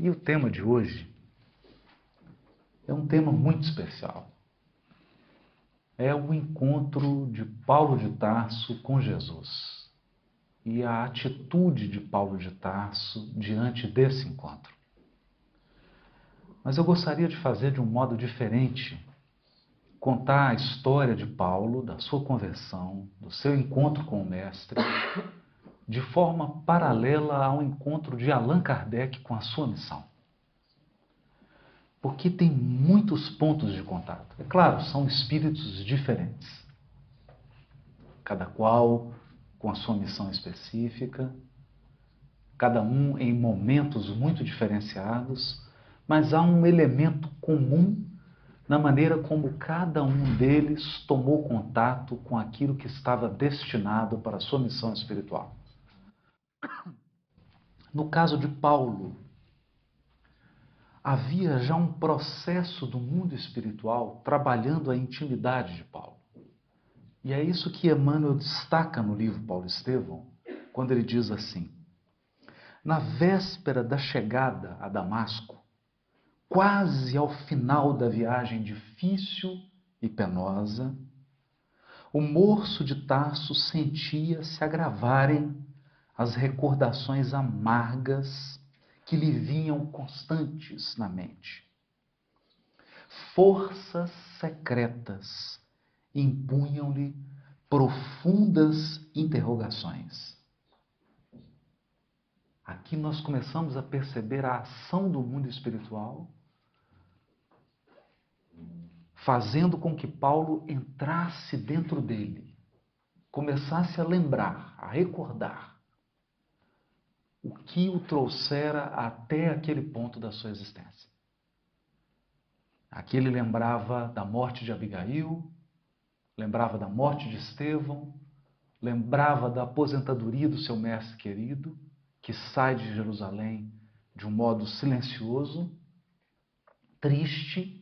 E o tema de hoje é um tema muito especial. É o encontro de Paulo de Tarso com Jesus e a atitude de Paulo de Tarso diante desse encontro. Mas eu gostaria de fazer de um modo diferente, contar a história de Paulo, da sua conversão, do seu encontro com o Mestre, de forma paralela ao encontro de Allan Kardec com a sua missão. Porque tem muitos pontos de contato. É claro, são espíritos diferentes, cada qual com a sua missão específica, cada um em momentos muito diferenciados, mas há um elemento comum na maneira como cada um deles tomou contato com aquilo que estava destinado para a sua missão espiritual. No caso de Paulo, havia já um processo do mundo espiritual trabalhando a intimidade de Paulo. E é isso que Emmanuel destaca no livro Paulo Estevão, quando ele diz assim: na véspera da chegada a Damasco, quase ao final da viagem difícil e penosa, o moço de Tarso sentia se agravarem as recordações amargas que lhe vinham constantes na mente. Forças secretas impunham-lhe profundas interrogações. Aqui nós começamos a perceber a ação do mundo espiritual, fazendo com que Paulo entrasse dentro dele, começasse a lembrar, a recordar o que o trouxera até aquele ponto da sua existência. Aqui ele lembrava da morte de Abigail, lembrava da morte de Estevão, lembrava da aposentadoria do seu mestre querido, que sai de Jerusalém de um modo silencioso, triste,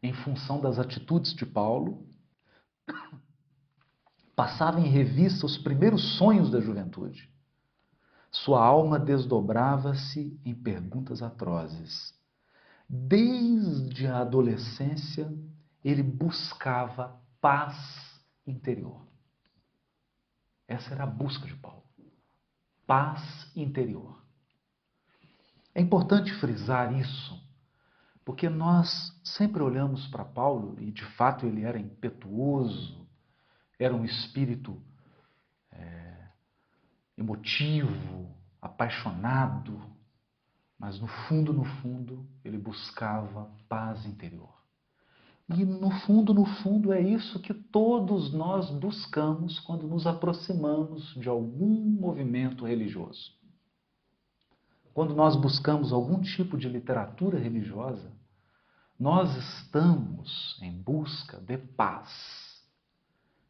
em função das atitudes de Paulo. Passava em revista os primeiros sonhos da juventude. Sua alma desdobrava-se em perguntas atrozes. Desde a adolescência, ele buscava paz interior. Essa era a busca de Paulo. Paz interior. É importante frisar isso, porque nós sempre olhamos para Paulo, e de fato ele era impetuoso, era um espírito emotivo, apaixonado, mas no fundo, ele buscava paz interior. E no fundo, é isso que todos nós buscamos quando nos aproximamos de algum movimento religioso. Quando nós buscamos algum tipo de literatura religiosa, nós estamos em busca de paz,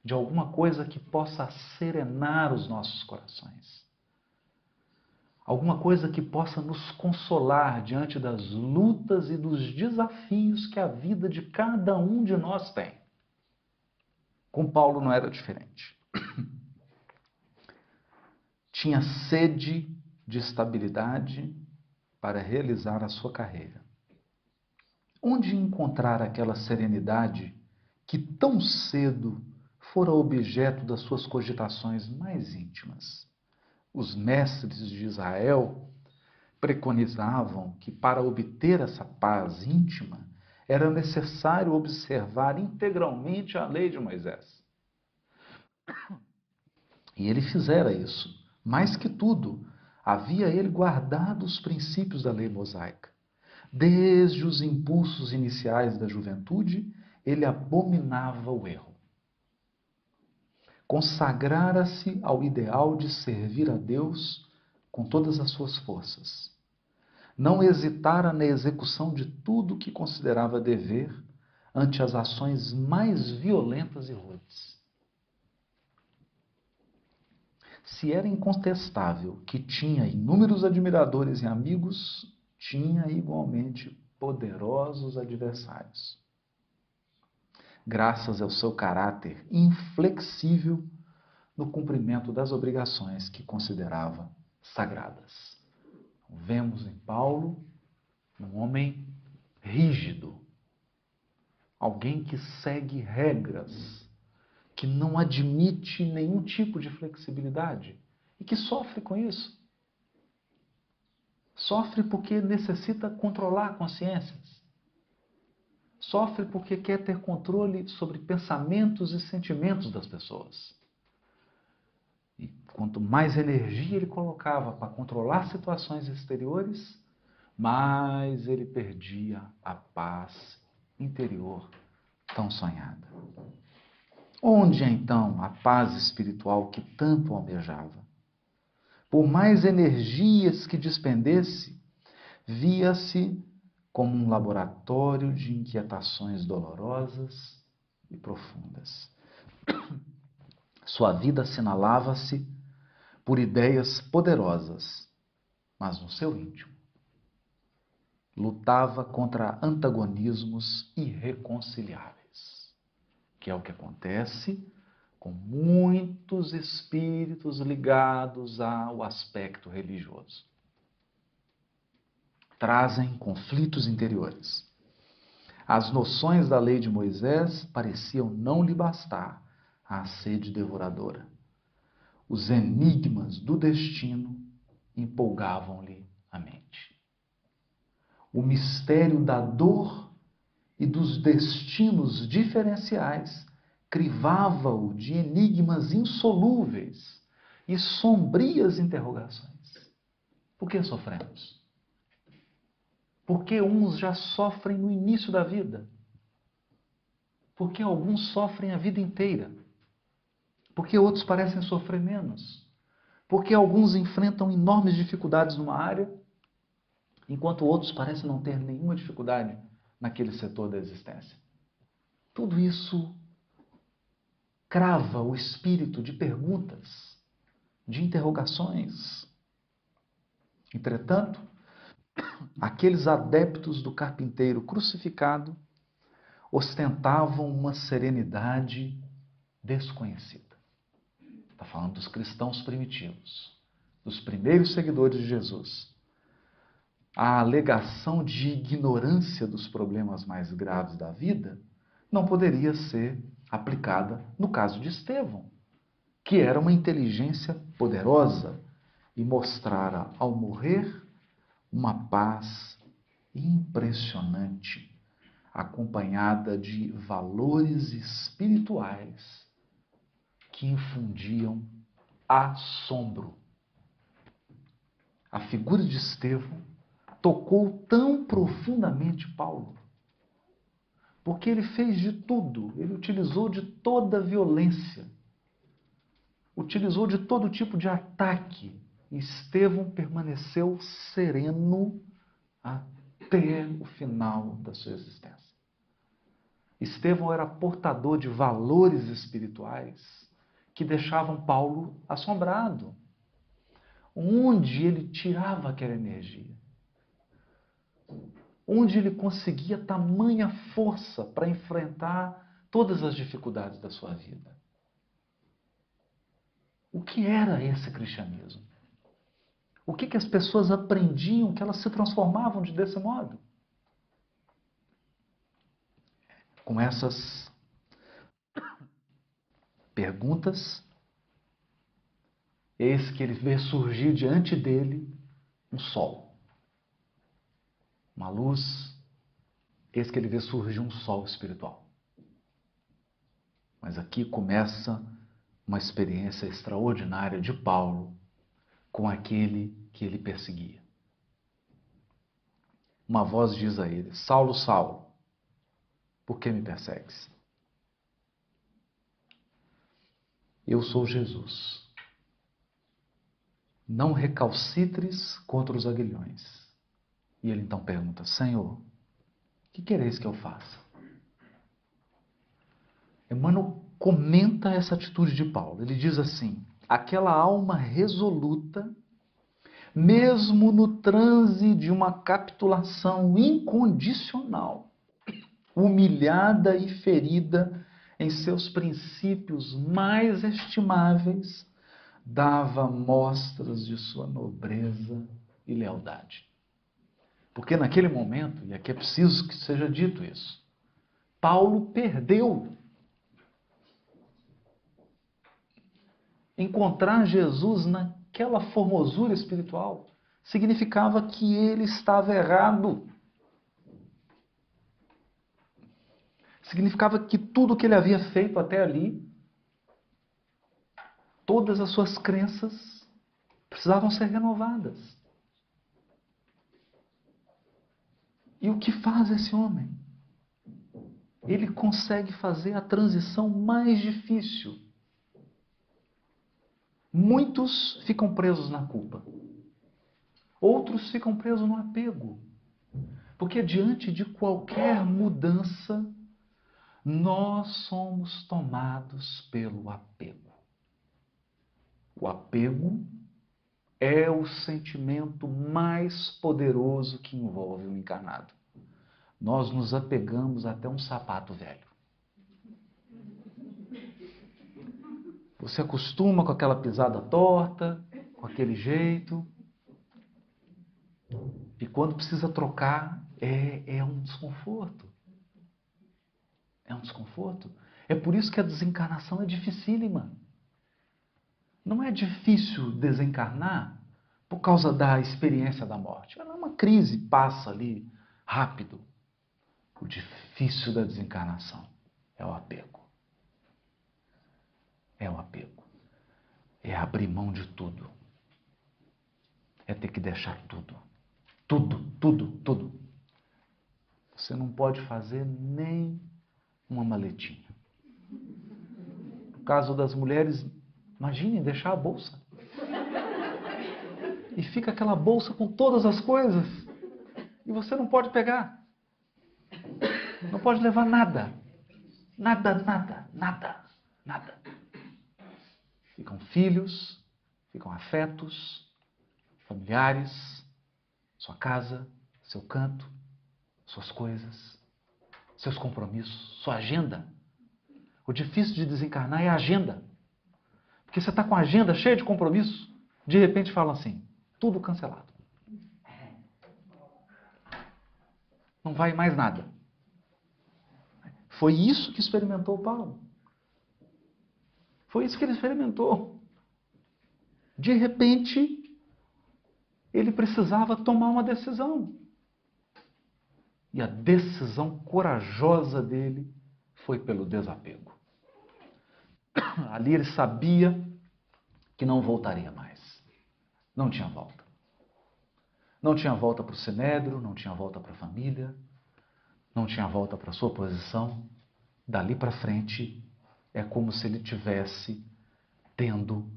de alguma coisa que possa serenar os nossos corações. Alguma coisa que possa nos consolar diante das lutas e dos desafios que a vida de cada um de nós tem. Com Paulo não era diferente. Tinha sede de estabilidade para realizar a sua carreira. Onde encontrar aquela serenidade que tão cedo fora objeto das suas cogitações mais íntimas? Os mestres de Israel preconizavam que para obter essa paz íntima era necessário observar integralmente a lei de Moisés. E ele fizera isso. Mais que tudo, havia ele guardado os princípios da lei mosaica. Desde os impulsos iniciais da juventude, ele abominava o erro. Consagrara-se ao ideal de servir a Deus com todas as suas forças. Não hesitara na execução de tudo o que considerava dever ante as ações mais violentas e rudes. Se era incontestável que tinha inúmeros admiradores e amigos, tinha igualmente poderosos adversários. Graças ao seu caráter inflexível no cumprimento das obrigações que considerava sagradas. Vemos em Paulo um homem rígido, alguém que segue regras, que não admite nenhum tipo de flexibilidade e que sofre com isso. Sofre porque necessita controlar consciências. Sofre porque quer ter controle sobre pensamentos e sentimentos das pessoas. E quanto mais energia ele colocava para controlar situações exteriores, mais ele perdia a paz interior tão sonhada. Onde é então a paz espiritual que tanto almejava? Por mais energias que despendesse, via-se como um laboratório de inquietações dolorosas e profundas. Sua vida assinalava-se por ideias poderosas, mas no seu íntimo lutava contra antagonismos irreconciliáveis, que é o que acontece com muitos espíritos ligados ao aspecto religioso. Trazem conflitos interiores. As noções da lei de Moisés pareciam não lhe bastar à sede devoradora. Os enigmas do destino empolgavam-lhe a mente. O mistério da dor e dos destinos diferenciais crivava-o de enigmas insolúveis e sombrias interrogações. Por que sofremos? Por que uns já sofrem no início da vida? Por que alguns sofrem a vida inteira? Por que outros parecem sofrer menos? Por que alguns enfrentam enormes dificuldades numa área, enquanto outros parecem não ter nenhuma dificuldade naquele setor da existência? Tudo isso crava o espírito de perguntas, de interrogações. Entretanto, aqueles adeptos do carpinteiro crucificado ostentavam uma serenidade desconhecida. Está falando dos cristãos primitivos, dos primeiros seguidores de Jesus. A alegação de ignorância dos problemas mais graves da vida não poderia ser aplicada no caso de Estevão, que era uma inteligência poderosa e mostrara ao morrer uma paz impressionante, acompanhada de valores espirituais que infundiam assombro. A figura de Estevão tocou tão profundamente Paulo, porque ele fez de tudo, ele utilizou de toda a violência, utilizou de todo tipo de ataque. E Estevão permaneceu sereno até o final da sua existência. Estevão era portador de valores espirituais que deixavam Paulo assombrado. Onde ele tirava aquela energia? Onde ele conseguia tamanha força para enfrentar todas as dificuldades da sua vida? O que era esse cristianismo? O que as pessoas aprendiam que elas se transformavam desse modo? Com essas perguntas, eis que ele vê surgir diante dele um sol, uma luz, eis que ele vê surgir um sol espiritual. Mas aqui começa uma experiência extraordinária de Paulo com aquele que ele perseguia. Uma voz diz a ele: Saulo, Saulo, por que me persegues? Eu sou Jesus. Não recalcitres contra os aguilhões. E ele então pergunta: Senhor, que quereis que eu faça? Emmanuel comenta essa atitude de Paulo. Ele diz assim: aquela alma resoluta, mesmo no transe de uma capitulação incondicional, humilhada e ferida em seus princípios mais estimáveis, dava mostras de sua nobreza e lealdade. Porque naquele momento, e aqui é preciso que seja dito isso, Paulo perdeu. Encontrar Jesus naquela formosura espiritual significava que ele estava errado. Significava que tudo que ele havia feito até ali, todas as suas crenças, precisavam ser renovadas. E o que faz esse homem? Ele consegue fazer a transição mais difícil. Muitos ficam presos na culpa. Outros ficam presos no apego. Porque diante de qualquer mudança, nós somos tomados pelo apego. O apego é o sentimento mais poderoso que envolve o encarnado. Nós nos apegamos até um sapato velho. Você acostuma com aquela pisada torta, com aquele jeito. E quando precisa trocar, é um desconforto. É um desconforto. É por isso que a desencarnação é dificílima. Não é difícil desencarnar por causa da experiência da morte. Ela é uma crise, passa ali rápido. O difícil da desencarnação é o apego. É o apego. É abrir mão de tudo. É ter que deixar tudo. Tudo, tudo, tudo. Você não pode fazer nem uma maletinha. No caso das mulheres, imaginem deixar a bolsa. E fica aquela bolsa com todas as coisas. E você não pode pegar. Não pode levar nada. Nada, nada, nada, nada. Ficam filhos, ficam afetos, familiares, sua casa, seu canto, suas coisas, seus compromissos, sua agenda. O difícil de desencarnar é a agenda. Porque você está com a agenda cheia de compromissos, de repente fala assim, tudo cancelado. Não vai mais nada. Foi isso que experimentou Paulo. Foi isso que ele experimentou. De repente, ele precisava tomar uma decisão. E a decisão corajosa dele foi pelo desapego. Ali ele sabia que não voltaria mais. Não tinha volta. Não tinha volta para o Sinédrio, não tinha volta para a família, não tinha volta para a sua posição. Dali para frente, é como se ele tivesse tendo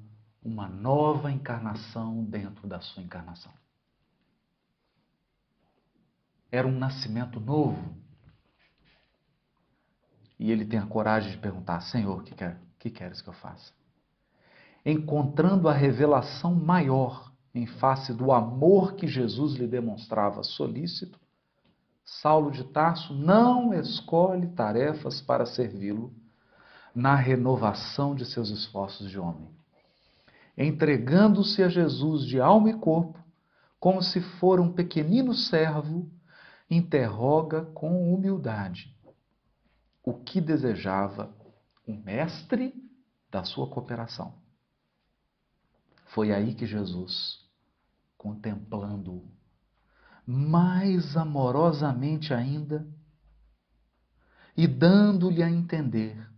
uma nova encarnação dentro da sua encarnação. Era um nascimento novo. E ele tem a coragem de perguntar, Senhor, o que queres que eu faça? Encontrando a revelação maior em face do amor que Jesus lhe demonstrava solícito, Saulo de Tarso não escolhe tarefas para servi-lo na renovação de seus esforços de homem. Entregando-se a Jesus de alma e corpo, como se fora um pequenino servo, interroga com humildade o que desejava o mestre da sua cooperação. Foi aí que Jesus, contemplando-o mais amorosamente ainda e dando-lhe a entender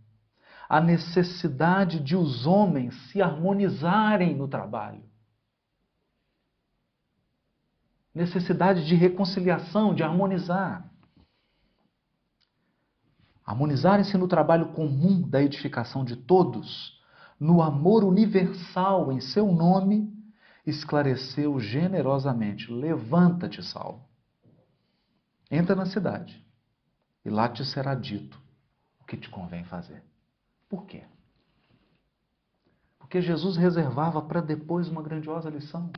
a necessidade de os homens se harmonizarem no trabalho, necessidade de reconciliação, de harmonizar. Harmonizarem-se no trabalho comum da edificação de todos, no amor universal em seu nome, esclareceu generosamente: levanta-te, Saulo, entra na cidade, e lá te será dito o que te convém fazer. Por quê? Porque Jesus reservava para depois uma grandiosa lição.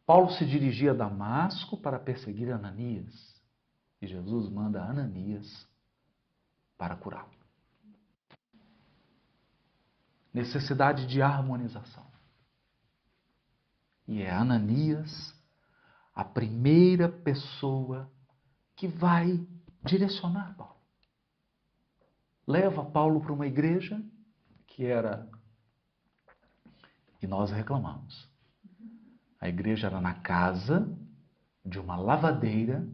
Paulo se dirigia a Damasco para perseguir Ananias, e Jesus manda Ananias para curá-lo. Necessidade de harmonização. E é Ananias a primeira pessoa que vai direcionar Paulo. Leva Paulo para uma igreja que era... E nós reclamamos. A igreja era na casa de uma lavadeira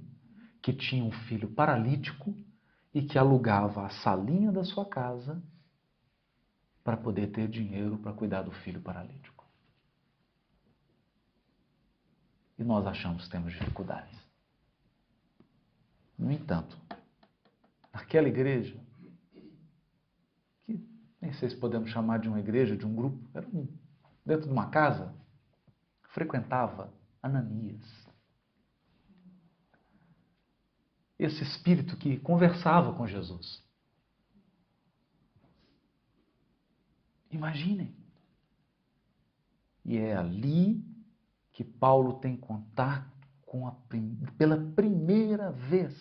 que tinha um filho paralítico e que alugava a salinha da sua casa para poder ter dinheiro para cuidar do filho paralítico. E nós achamos que temos dificuldades. No entanto, naquela igreja, que nem sei se podemos chamar de uma igreja, de um grupo, era dentro de uma casa, frequentava Ananias. Esse espírito que conversava com Jesus. Imaginem. E é ali que Paulo tem contato pela primeira vez,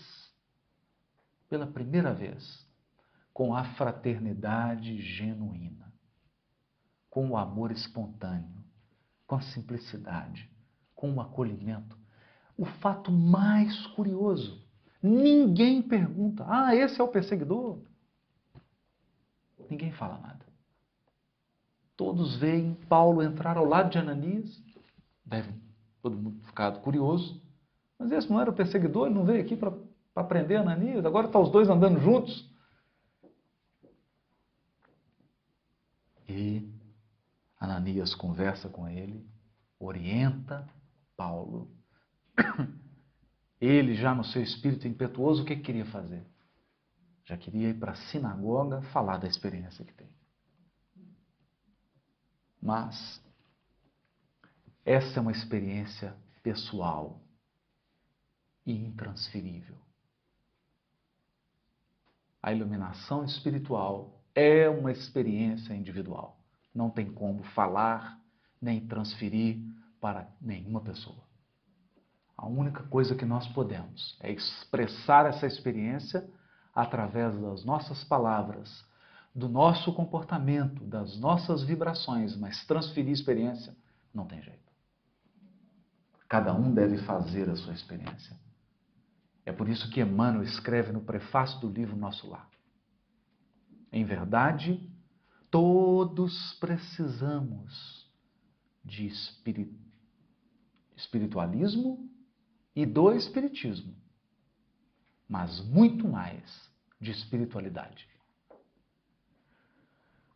com a fraternidade genuína, com o amor espontâneo, com a simplicidade, com o acolhimento. O fato mais curioso, ninguém pergunta, esse é o perseguidor? Ninguém fala nada. Todos veem Paulo entrar ao lado de Ananias, deve todo mundo ficado curioso, mas esse não era o perseguidor, ele não veio aqui para prender Ananias, agora estão os dois andando juntos. E Ananias conversa com ele, orienta Paulo. Ele, já no seu espírito impetuoso, o que queria fazer? Já queria ir para a sinagoga falar da experiência que tem. Mas essa é uma experiência pessoal e intransferível. A iluminação espiritual é uma experiência individual. Não tem como falar nem transferir para nenhuma pessoa. A única coisa que nós podemos é expressar essa experiência através das nossas palavras, do nosso comportamento, das nossas vibrações, mas transferir experiência não tem jeito. Cada um deve fazer a sua experiência. É por isso que Emmanuel escreve no prefácio do livro Nosso Lar. Em verdade, todos precisamos de espiritualismo e do espiritismo, mas muito mais de espiritualidade.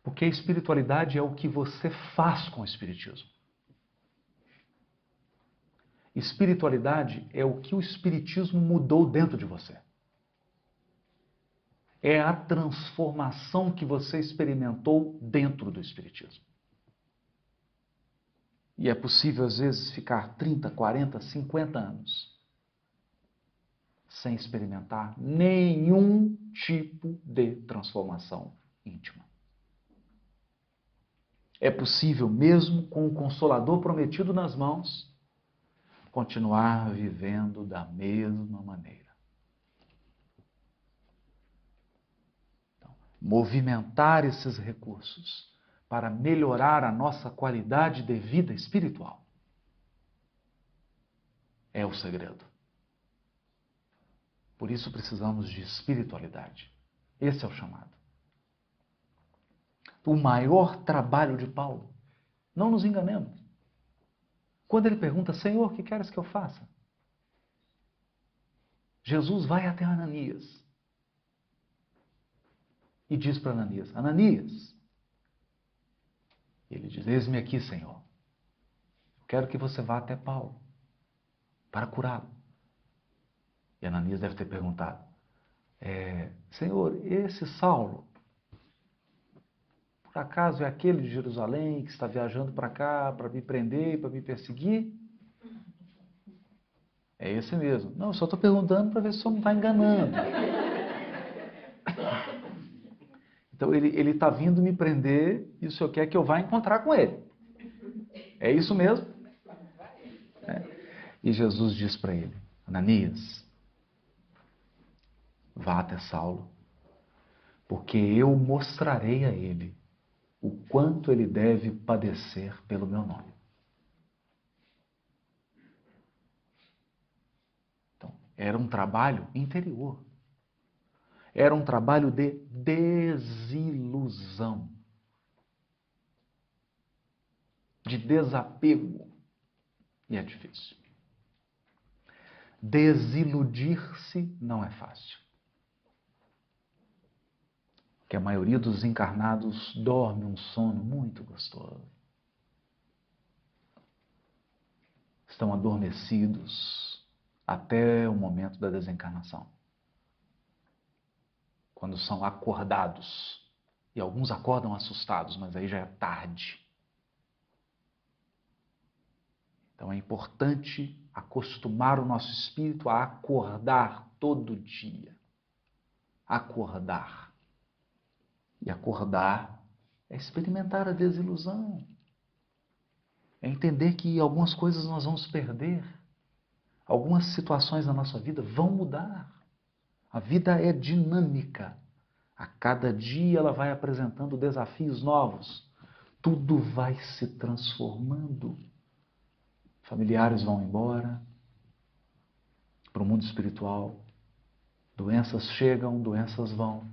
Porque a espiritualidade é o que você faz com o espiritismo. Espiritualidade é o que o espiritismo mudou dentro de você. É a transformação que você experimentou dentro do espiritismo. E é possível, às vezes, ficar 30, 40, 50 anos sem experimentar nenhum tipo de transformação íntima. É possível, mesmo com o Consolador prometido nas mãos, continuar vivendo da mesma maneira. Então, movimentar esses recursos para melhorar a nossa qualidade de vida espiritual é o segredo. Por isso precisamos de espiritualidade. Esse é o chamado. O maior trabalho de Paulo, não nos enganemos. Quando ele pergunta, Senhor, o que queres que eu faça? Jesus vai até Ananias e diz para Ananias, Ananias, ele diz, eis-me aqui, Senhor. Quero que você vá até Paulo para curá-lo. E Ananias deve ter perguntado, Senhor, esse Saulo, por acaso é aquele de Jerusalém que está viajando para cá para me prender, para me perseguir? É esse mesmo. Não, eu só estou perguntando para ver se o senhor não está enganando. Então ele está vindo me prender e o senhor quer que eu vá encontrar com ele. É isso mesmo? E Jesus diz para ele, Ananias, vá até Saulo, porque eu mostrarei a ele o quanto ele deve padecer pelo meu nome. Era um trabalho interior. Era um trabalho de desilusão, de desapego. E é difícil. Desiludir-se não é fácil. Porque a maioria dos encarnados dorme um sono muito gostoso. Estão adormecidos até o momento da desencarnação. Quando são acordados. E alguns acordam assustados, mas aí já é tarde. Então é importante acostumar o nosso espírito a acordar todo dia. Acordar. E acordar é experimentar a desilusão. É entender que algumas coisas nós vamos perder. Algumas situações na nossa vida vão mudar. A vida é dinâmica. A cada dia ela vai apresentando desafios novos. Tudo vai se transformando. Familiares vão embora para o mundo espiritual. Doenças chegam, doenças vão.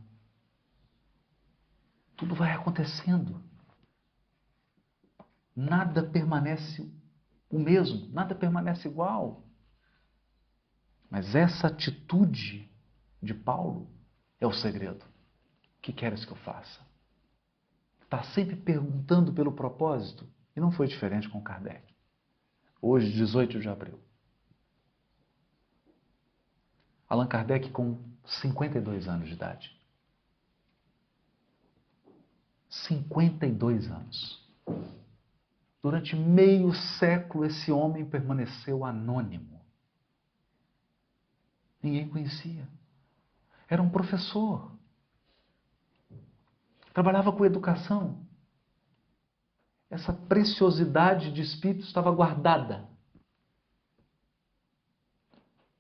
Tudo vai acontecendo. Nada permanece o mesmo, nada permanece igual. Mas essa atitude de Paulo é o segredo. O que queres que eu faça? Está sempre perguntando pelo propósito. E não foi diferente com Kardec. Hoje, 18 de abril. Allan Kardec com 52 anos de idade. 52 anos. Durante meio século, esse homem permaneceu anônimo. Ninguém conhecia. Era um professor. Trabalhava com educação. Essa preciosidade de espírito estava guardada.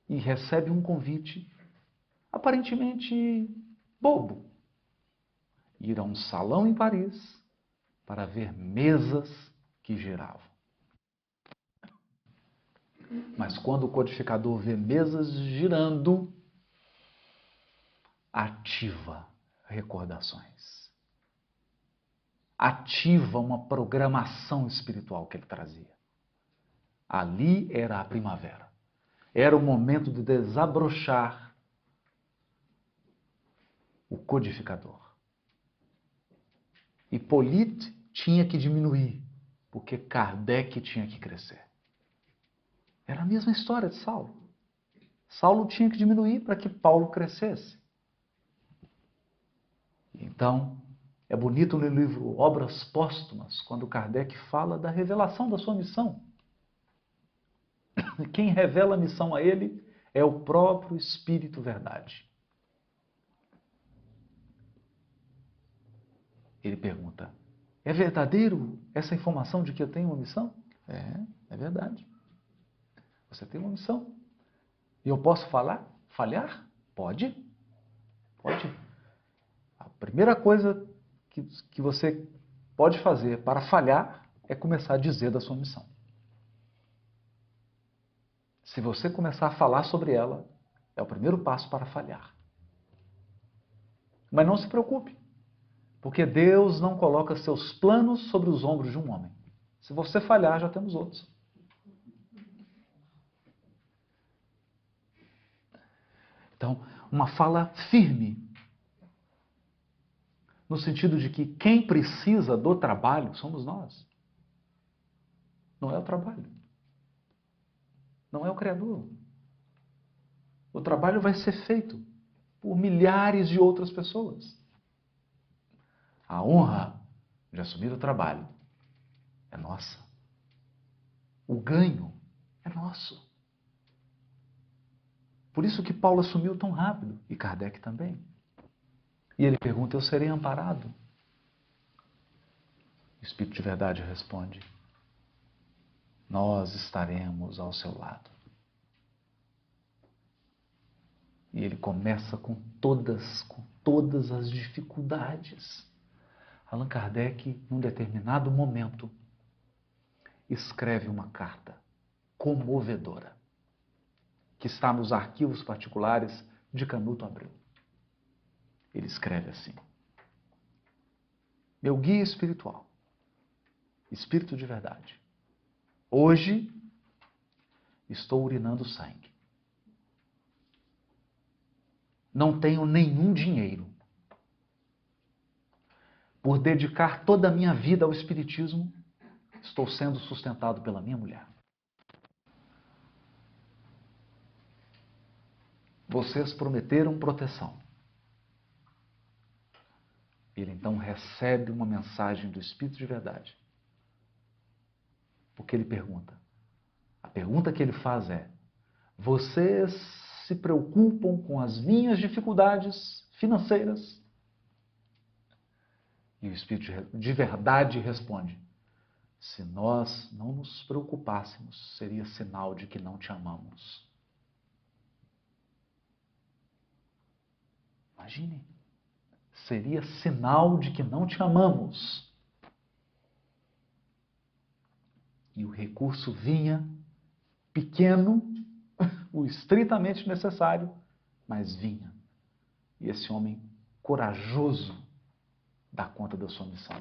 E recebe um convite aparentemente bobo. Ir a um salão em Paris para ver mesas que giravam. Mas quando o codificador vê mesas girando, ativa recordações. Ativa uma programação espiritual que ele trazia. Ali era a primavera. Era o momento de desabrochar o codificador. Hipólite tinha que diminuir, porque Kardec tinha que crescer. Era a mesma história de Saulo. Saulo tinha que diminuir para que Paulo crescesse. Então, é bonito no livro Obras Póstumas, quando Kardec fala da revelação da sua missão. Quem revela a missão a ele é o próprio Espírito Verdade. Ele pergunta, é verdadeiro essa informação de que eu tenho uma missão? É verdade. Você tem uma missão. E eu posso falar? Falhar? Pode. Pode. A primeira coisa que você pode fazer para falhar é começar a dizer da sua missão. Se você começar a falar sobre ela, é o primeiro passo para falhar. Mas não se preocupe, porque Deus não coloca seus planos sobre os ombros de um homem. Se você falhar, já temos outros. Então, uma fala firme, no sentido de que quem precisa do trabalho somos nós. Não é o trabalho. Não é o Criador. O trabalho vai ser feito por milhares de outras pessoas. A honra de assumir o trabalho é nossa. O ganho é nosso. Por isso que Paulo assumiu tão rápido, e Kardec também. E ele pergunta, eu serei amparado? O Espírito de Verdade responde, nós estaremos ao seu lado. E ele começa com todas as dificuldades. Allan Kardec, num determinado momento, escreve uma carta comovedora, que está nos arquivos particulares de Canuto Abreu. Ele escreve assim: meu guia espiritual, espírito de verdade, hoje estou urinando sangue. Não tenho nenhum dinheiro. Por dedicar toda a minha vida ao espiritismo, estou sendo sustentado pela minha mulher. Vocês prometeram proteção. Ele então recebe uma mensagem do Espírito de verdade. Porque ele pergunta. A pergunta que ele faz é: vocês se preocupam com as minhas dificuldades financeiras? E o Espírito de verdade responde: se nós não nos preocupássemos, seria sinal de que não te amamos. Imagine. Seria sinal de que não te amamos. E o recurso vinha pequeno, o estritamente necessário, mas vinha. E esse homem corajoso dá conta da sua missão.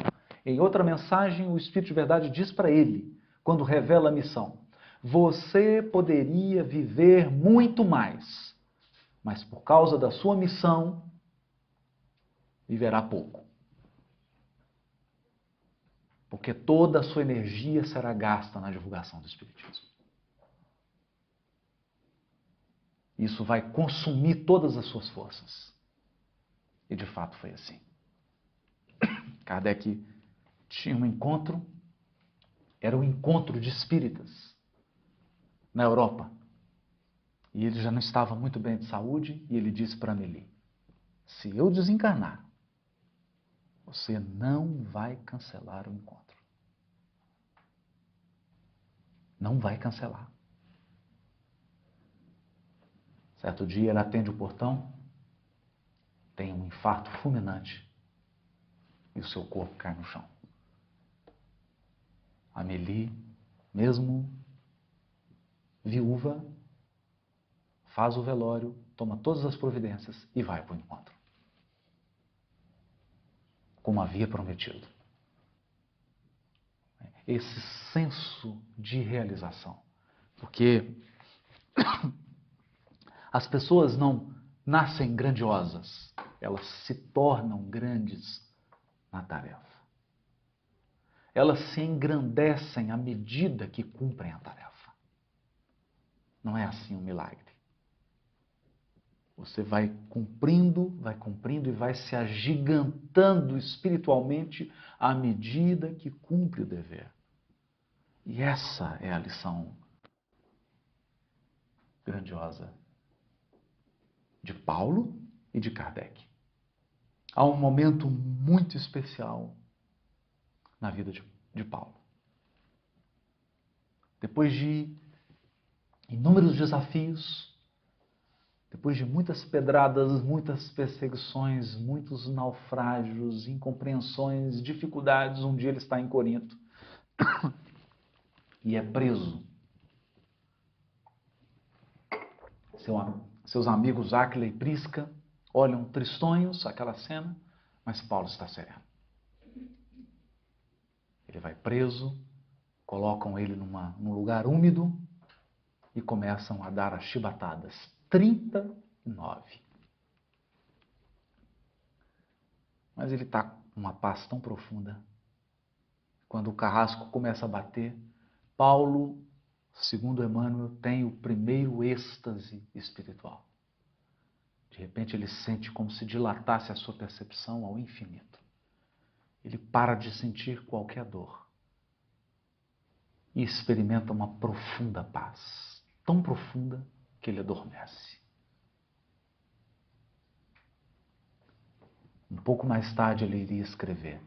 Em outra mensagem, o Espírito de Verdade diz para ele, quando revela a missão: você poderia viver muito mais, mas por causa da sua missão, viverá pouco. Porque toda a sua energia será gasta na divulgação do Espiritismo. Isso vai consumir todas as suas forças. E de fato foi assim. Kardec tinha um encontro, era um encontro de espíritas na Europa. E ele já não estava muito bem de saúde, e ele disse para Amélie: se eu desencarnar, você não vai cancelar o encontro. Não vai cancelar. Certo dia ela atende o portão, tem um infarto fulminante e o seu corpo cai no chão. Amélie, mesmo viúva, faz o velório, toma todas as providências e vai para o encontro, como havia prometido. Esse senso de realização. Porque as pessoas não nascem grandiosas, elas se tornam grandes na tarefa. Elas se engrandecem à medida que cumprem a tarefa. Não é assim um milagre. Você vai cumprindo e vai se agigantando espiritualmente à medida que cumpre o dever. E essa é a lição grandiosa de Paulo e de Kardec. Há um momento muito especial na vida de Paulo. Depois de inúmeros desafios, depois de muitas pedradas, muitas perseguições, muitos naufrágios, incompreensões, dificuldades, um dia ele está em Corinto e é preso. Seus amigos Áquila e Prisca olham tristonhos aquela cena, mas Paulo está sereno. Ele vai preso, colocam ele num lugar úmido e começam a dar as chibatadas. 39. Mas ele está com uma paz tão profunda. Quando o carrasco começa a bater, Paulo, segundo Emmanuel, tem o primeiro êxtase espiritual. De repente ele sente como se dilatasse a sua percepção ao infinito. Ele para de sentir qualquer dor e experimenta uma profunda paz, tão profunda que ele adormece. Um pouco mais tarde ele iria escrever: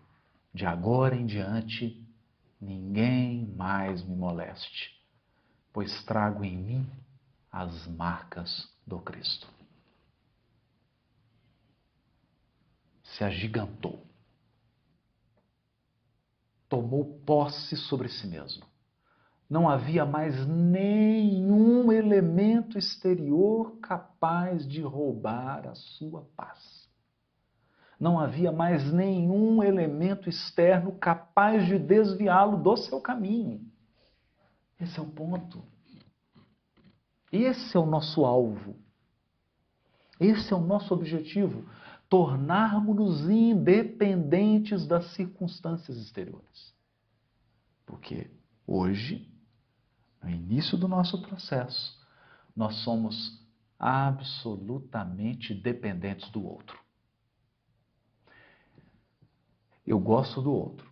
de agora em diante, ninguém mais me moleste, pois trago em mim as marcas do Cristo. Se agigantou. Tomou posse sobre si mesmo. Não havia mais nenhum elemento exterior capaz de roubar a sua paz. Não havia mais nenhum elemento externo capaz de desviá-lo do seu caminho. Esse é o ponto. Esse é o nosso alvo. Esse é o nosso objetivo. Tornarmos-nos independentes das circunstâncias exteriores. Porque hoje, no início do nosso processo, nós somos absolutamente dependentes do outro. Eu gosto do outro,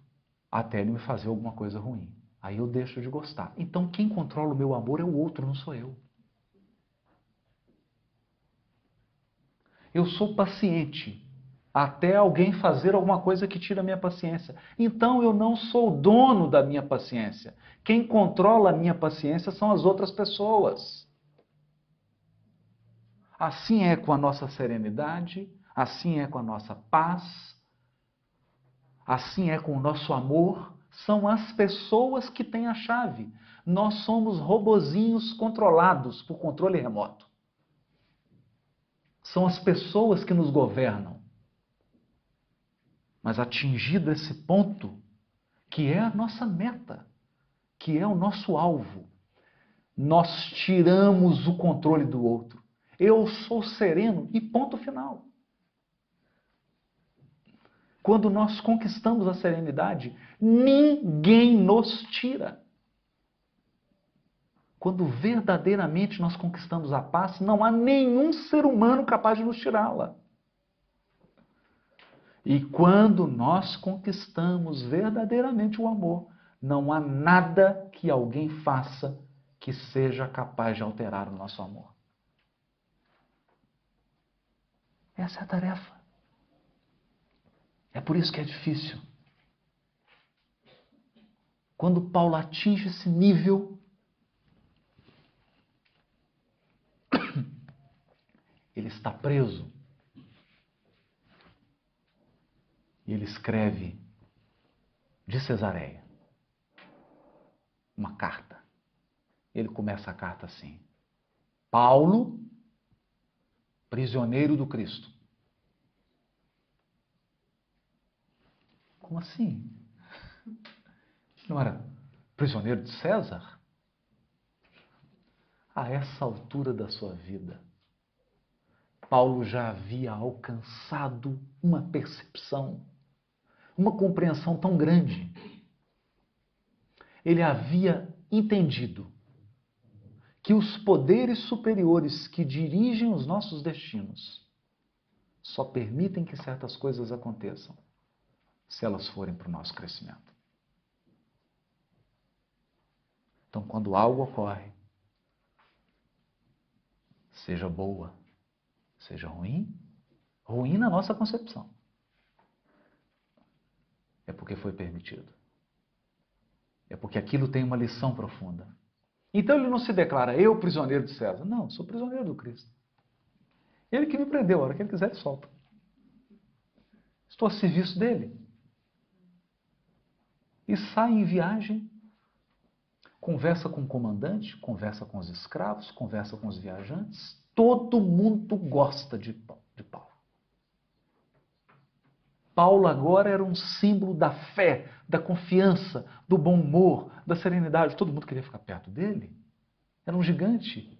até ele me fazer alguma coisa ruim. Aí eu deixo de gostar. Então quem controla o meu amor é o outro, não sou eu. Eu sou paciente até alguém fazer alguma coisa que tira a minha paciência. Então eu não sou dono da minha paciência. Quem controla a minha paciência são as outras pessoas. Assim é com a nossa serenidade, assim é com a nossa paz, assim é com o nosso amor. São as pessoas que têm a chave. Nós somos robozinhos controlados por controle remoto. São as pessoas que nos governam. Mas atingido esse ponto, que é a nossa meta, que é o nosso alvo, nós tiramos o controle do outro. Eu sou sereno e ponto final. Quando nós conquistamos a serenidade, ninguém nos tira. Quando verdadeiramente nós conquistamos a paz, não há nenhum ser humano capaz de nos tirá-la. E quando nós conquistamos verdadeiramente o amor, não há nada que alguém faça que seja capaz de alterar o nosso amor. Essa é a tarefa. É por isso que é difícil. Quando Paulo atinge esse nível, ele está preso. E ele escreve de Cesareia uma carta. Ele começa a carta assim: Paulo, prisioneiro do Cristo. Como assim? Não era prisioneiro de César? A essa altura da sua vida, Paulo já havia alcançado uma percepção, uma compreensão tão grande. Ele havia entendido que os poderes superiores que dirigem os nossos destinos só permitem que certas coisas aconteçam se elas forem para o nosso crescimento. Então, quando algo ocorre, seja boa, seja ruim, ruim na nossa concepção, é porque foi permitido. É porque aquilo tem uma lição profunda. Então ele não se declara, eu prisioneiro de César. Não, sou prisioneiro do Cristo. Ele que me prendeu, a hora que ele quiser ele solta. Estou a serviço dele. E sai em viagem, conversa com o comandante, conversa com os escravos, conversa com os viajantes. Todo mundo gosta de Paulo. Paulo agora era um símbolo da fé, da confiança, do bom humor, da serenidade. Todo mundo queria ficar perto dele. Era um gigante.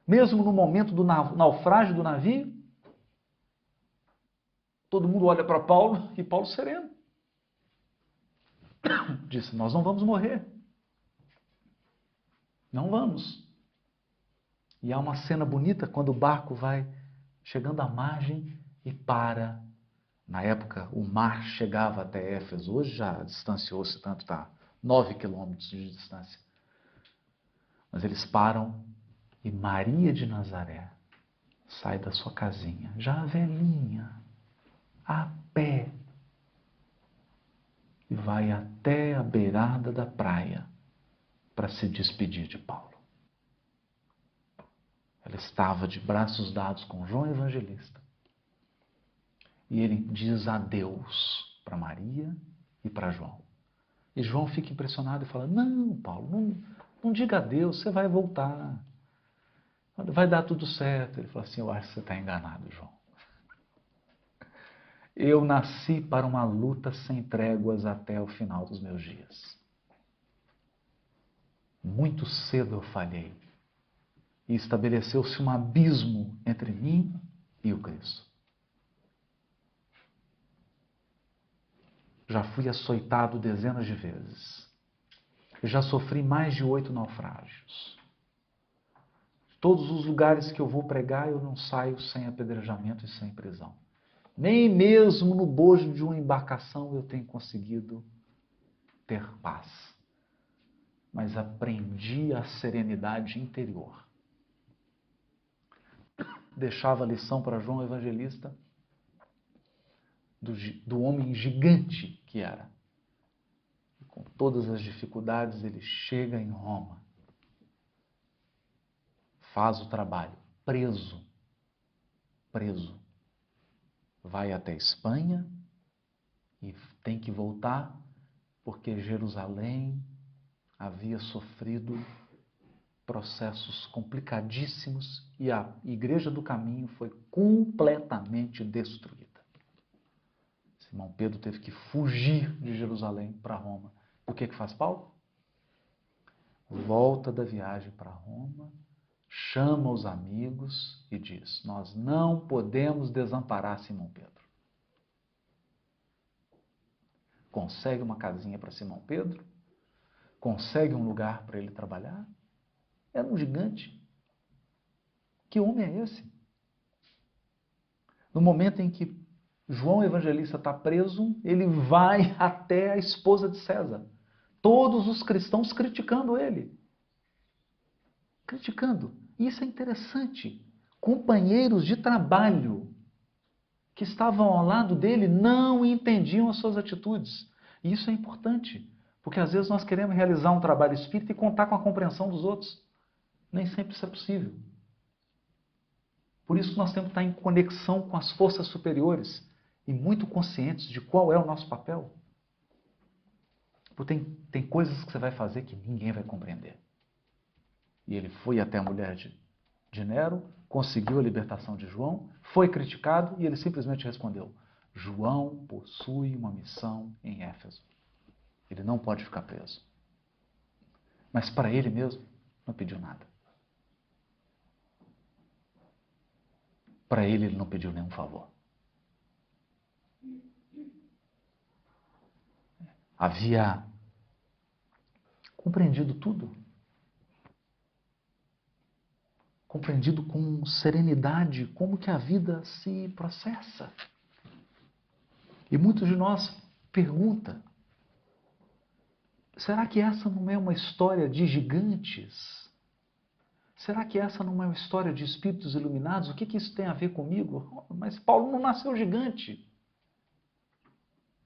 Mesmo no momento do naufrágio do navio, todo mundo olha para Paulo e Paulo sereno. Disse, nós não vamos morrer. Não vamos. E há uma cena bonita quando o barco vai chegando à margem e para. Na época, o mar chegava até Éfeso. Hoje já distanciou-se tanto, está 9 quilômetros de distância. Mas eles param e Maria de Nazaré sai da sua casinha, já velhinha, a pé, e vai até a beirada da praia para se despedir de Paulo. Ela estava de braços dados com João Evangelista. E ele diz adeus para Maria e para João. E João fica impressionado e fala, não, Paulo, não diga adeus, você vai voltar. Vai dar tudo certo. Ele fala assim, eu acho que você está enganado, João. Eu nasci para uma luta sem tréguas até o final dos meus dias. Muito cedo eu falhei. E estabeleceu-se um abismo entre mim e o Cristo. Já fui açoitado dezenas de vezes. Já sofri mais de 8 naufrágios. Todos os lugares que eu vou pregar, eu não saio sem apedrejamento e sem prisão. Nem mesmo no bojo de uma embarcação eu tenho conseguido ter paz. Mas aprendi a serenidade interior. Deixava a lição para João Evangelista do homem gigante que era. E com todas as dificuldades, ele chega em Roma. Faz o trabalho, preso. Vai até Espanha e tem que voltar porque Jerusalém havia sofrido processos complicadíssimos e a Igreja do Caminho foi completamente destruída. Simão Pedro teve que fugir de Jerusalém para Roma. E o que faz Paulo? Volta da viagem para Roma, chama os amigos e diz, nós não podemos desamparar Simão Pedro. Consegue uma casinha para Simão Pedro, consegue um lugar para ele trabalhar. Era um gigante. Que homem é esse? No momento em que João Evangelista está preso, ele vai até a esposa de César. Todos os cristãos criticando ele. Criticando. E isso é interessante. Companheiros de trabalho que estavam ao lado dele não entendiam as suas atitudes. E isso é importante, porque às vezes nós queremos realizar um trabalho espírita e contar com a compreensão dos outros. Nem sempre isso é possível. Por isso nós temos que estar em conexão com as forças superiores e muito conscientes de qual é o nosso papel. Porque tem coisas que você vai fazer que ninguém vai compreender. E ele foi até a mulher de Nero, conseguiu a libertação de João, foi criticado e ele simplesmente respondeu, João possui uma missão em Éfeso. Ele não pode ficar preso. Mas para ele mesmo, não pediu nada. Para ele não pediu nenhum favor. Havia compreendido tudo. Compreendido com serenidade como que a vida se processa. E muitos de nós perguntam, será que essa não é uma história de gigantes? Será que essa não é uma história de espíritos iluminados? O que isso tem a ver comigo? Mas Paulo não nasceu gigante.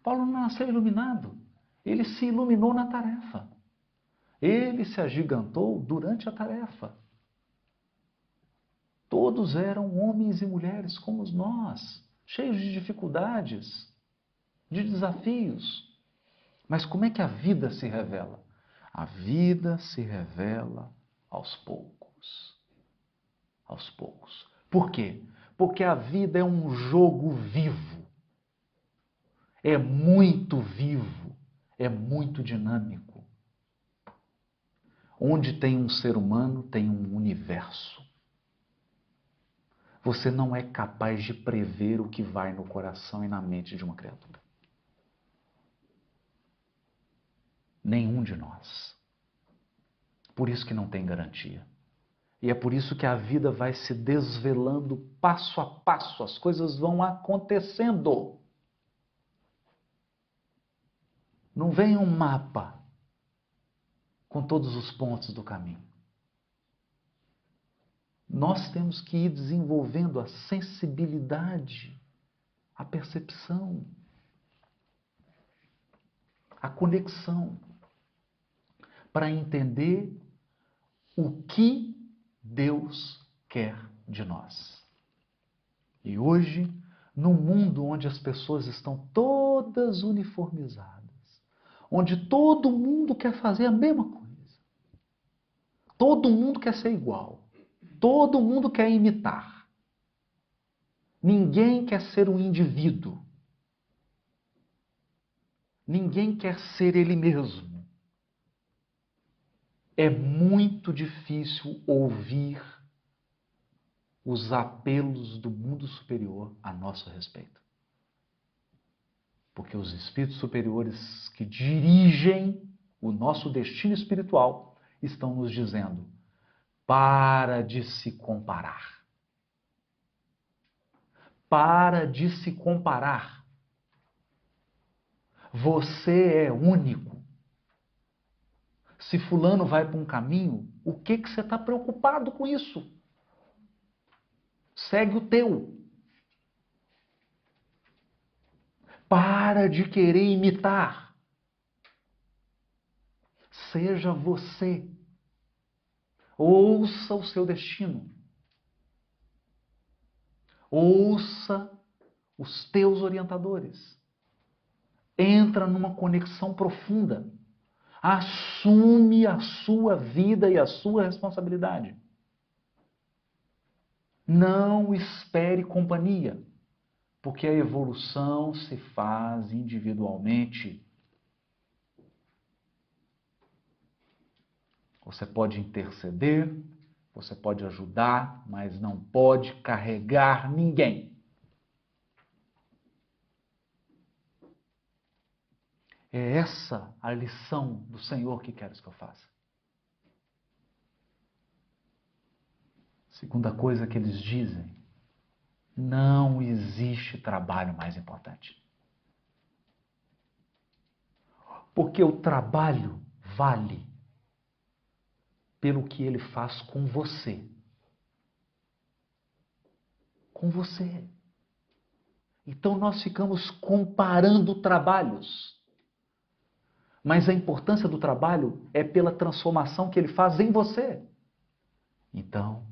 Paulo não nasceu iluminado. Ele se iluminou na tarefa. Ele se agigantou durante a tarefa. Todos eram homens e mulheres como nós, cheios de dificuldades, de desafios. Mas como é que a vida se revela? A vida se revela aos poucos. Aos poucos. Por quê? Porque a vida é um jogo vivo. É muito vivo. É muito dinâmico. Onde tem um ser humano, tem um universo. Você não é capaz de prever o que vai no coração e na mente de uma criatura. Nenhum de nós. Por isso que não tem garantia. E é por isso que a vida vai se desvelando passo a passo. As coisas vão acontecendo. Não vem um mapa com todos os pontos do caminho. Nós temos que ir desenvolvendo a sensibilidade, a percepção, a conexão, para entender o que Deus quer de nós. E hoje, num mundo onde as pessoas estão todas uniformizadas, onde todo mundo quer fazer a mesma coisa. Todo mundo quer ser igual. Todo mundo quer imitar. Ninguém quer ser um indivíduo. Ninguém quer ser ele mesmo. É muito difícil ouvir os apelos do mundo superior a nosso respeito. Porque os espíritos superiores que dirigem o nosso destino espiritual estão nos dizendo: para de se comparar. Para de se comparar. Você é único. Se fulano vai para um caminho, o que você está preocupado com isso? Segue o teu. Para de querer imitar. Seja você. Ouça o seu destino. Ouça os teus orientadores. Entra numa conexão profunda. Assume a sua vida e a sua responsabilidade. Não espere companhia, porque a evolução se faz individualmente. Você pode interceder, você pode ajudar, mas não pode carregar ninguém. É essa a lição do Senhor que queres que eu faça. Segunda coisa que eles dizem: não existe trabalho mais importante. Porque o trabalho vale pelo que ele faz com você. Com você. Então nós ficamos comparando trabalhos. Mas a importância do trabalho é pela transformação que ele faz em você. Então,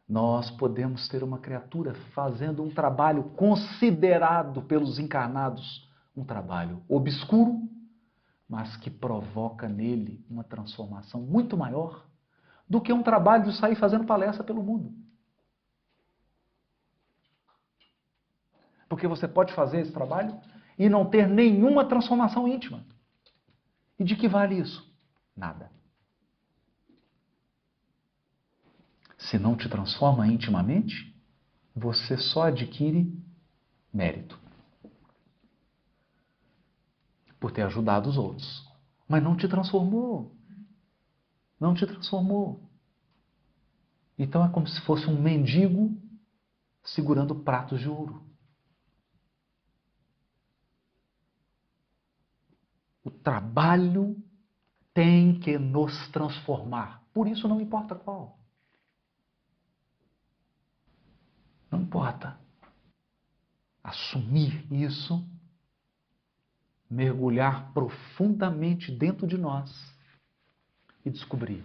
nós podemos ter uma criatura fazendo um trabalho considerado pelos encarnados um trabalho obscuro, mas que provoca nele uma transformação muito maior do que um trabalho de sair fazendo palestra pelo mundo. Porque você pode fazer esse trabalho e não ter nenhuma transformação íntima. E de que vale isso? Nada. Se não te transforma intimamente, você só adquire mérito por ter ajudado os outros. Mas não te transformou. Não te transformou. Então é como se fosse um mendigo segurando pratos de ouro. O trabalho tem que nos transformar. Por isso não importa qual. Não importa. Assumir isso, mergulhar profundamente dentro de nós e descobrir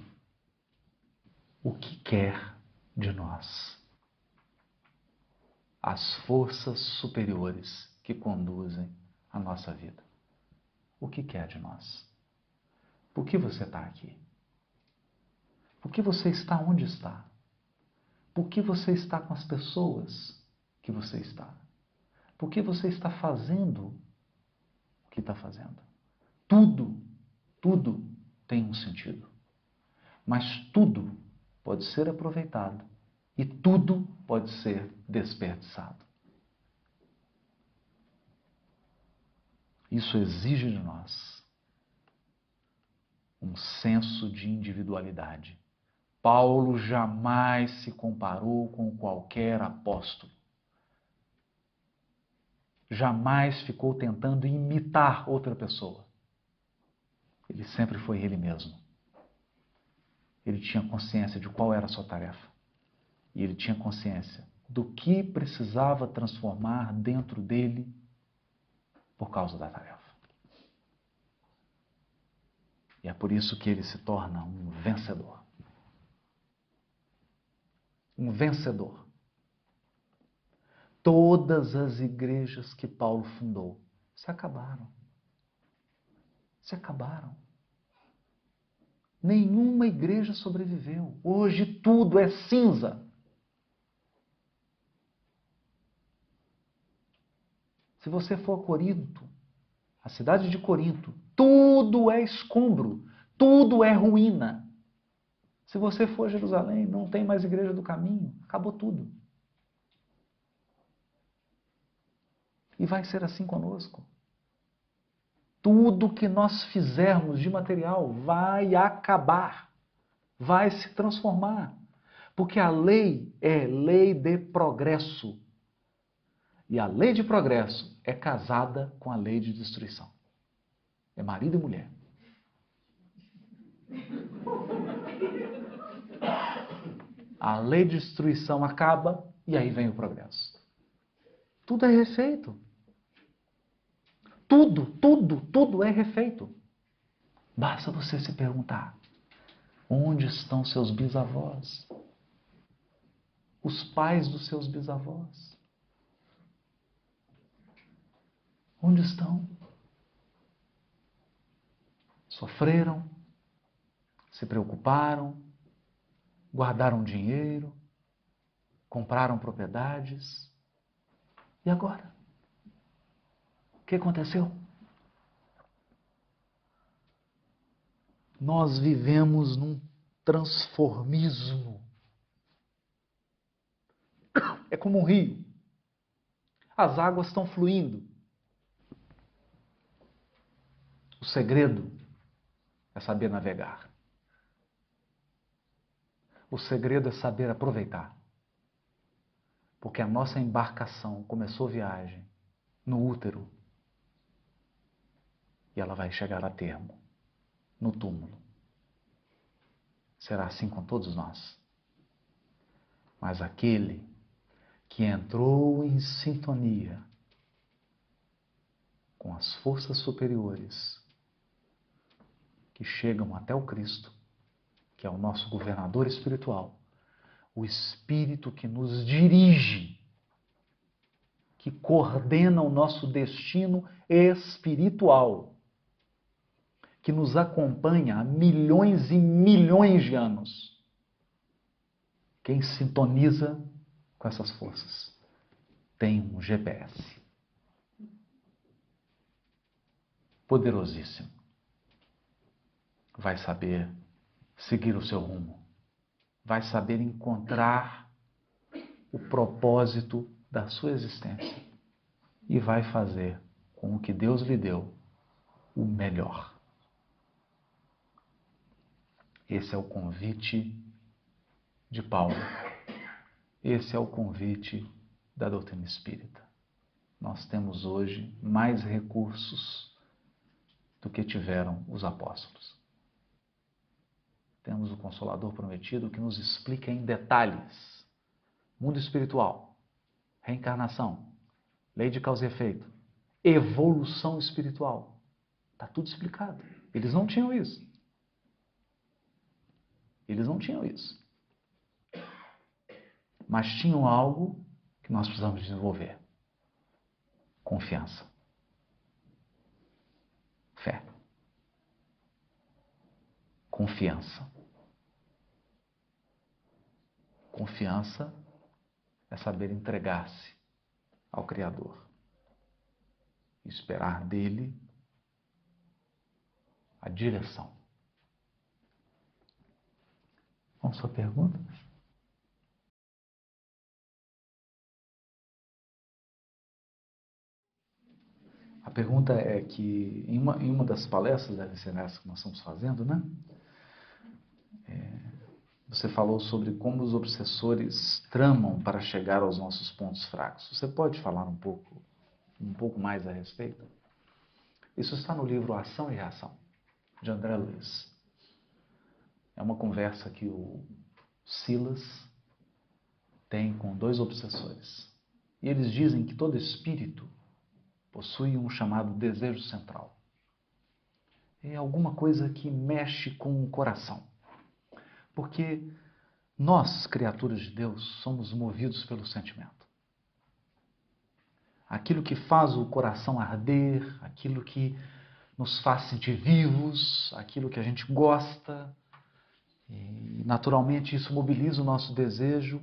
o que quer de nós. As forças superiores que conduzem a nossa vida. O que quer de nós? Por que você está aqui? Por que você está onde está? Por que você está com as pessoas que você está? Por que você está fazendo o que está fazendo? Tudo tem um sentido. Mas tudo pode ser aproveitado e tudo pode ser desperdiçado. Isso exige de nós um senso de individualidade. Paulo jamais se comparou com qualquer apóstolo. Jamais ficou tentando imitar outra pessoa. Ele sempre foi ele mesmo. Ele tinha consciência de qual era a sua tarefa. E ele tinha consciência do que precisava transformar dentro dele por causa da tarefa. E é por isso que ele se torna um vencedor. Um vencedor. Todas as igrejas que Paulo fundou se acabaram. se acabaram. Nenhuma igreja sobreviveu. Hoje tudo é cinza. Se você for a Corinto, a cidade de Corinto, tudo é escombro, tudo é ruína. Se você for a Jerusalém, não tem mais igreja do caminho, acabou tudo. E vai ser assim conosco. Tudo que nós fizermos de material vai acabar, vai se transformar. Porque a lei é lei de progresso. E a lei de progresso é casada com a lei de destruição. É marido e mulher. A lei de destruição acaba e aí vem o progresso. Tudo é refeito. Tudo é refeito. Basta você se perguntar: onde estão seus bisavós? Os pais dos seus bisavós? Onde estão? Sofreram? Se preocuparam? Guardaram dinheiro? Compraram propriedades? E agora? O que aconteceu? Nós vivemos num transformismo. É como um rio. As águas estão fluindo. O segredo é saber navegar. O segredo é saber aproveitar. Porque a nossa embarcação começou viagem no útero e ela vai chegar a termo, no túmulo. Será assim com todos nós. Mas aquele que entrou em sintonia com as forças superiores que chegam até o Cristo, que é o nosso governador espiritual, o Espírito que nos dirige, que coordena o nosso destino espiritual, que nos acompanha há milhões e milhões de anos. Quem sintoniza com essas forças tem um GPS poderosíssimo. Vai saber seguir o seu rumo. Vai saber encontrar o propósito da sua existência e vai fazer com o que Deus lhe deu o melhor. Esse é o convite de Paulo. Esse é o convite da doutrina espírita. Nós temos hoje mais recursos do que tiveram os apóstolos. Temos o Consolador prometido que nos explica em detalhes mundo espiritual, reencarnação, lei de causa e efeito, evolução espiritual. Está tudo explicado. Eles não tinham isso. Eles não tinham isso. Mas tinham algo que nós precisamos desenvolver. Confiança. Fé. Confiança. Confiança é saber entregar-se ao Criador. Esperar dele a direção. Vamos sua pergunta? A pergunta é que em uma das palestras da LCNS que nós estamos fazendo, né? Você falou sobre como os obsessores tramam para chegar aos nossos pontos fracos. Você pode falar um pouco mais a respeito? Isso está no livro Ação e Reação, de André Luiz. É uma conversa que o Silas tem com dois obsessores. E eles dizem que todo espírito possui um chamado desejo central. É alguma coisa que mexe com o coração. Porque nós, criaturas de Deus, somos movidos pelo sentimento. Aquilo que faz o coração arder, aquilo que nos faz sentir vivos, aquilo que a gente gosta, e naturalmente isso mobiliza o nosso desejo.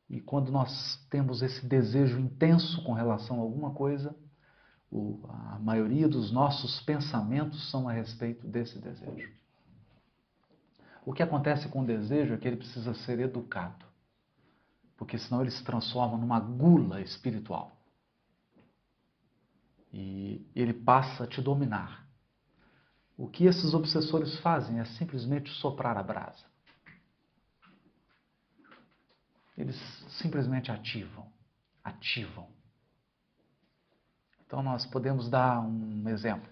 E quando nós temos esse desejo intenso com relação a alguma coisa, a maioria dos nossos pensamentos são a respeito desse desejo. O que acontece com o desejo é que ele precisa ser educado, porque senão ele se transforma numa gula espiritual. E ele passa a te dominar. O que esses obsessores fazem é simplesmente soprar a brasa. Eles simplesmente ativam. Então nós podemos dar um exemplo.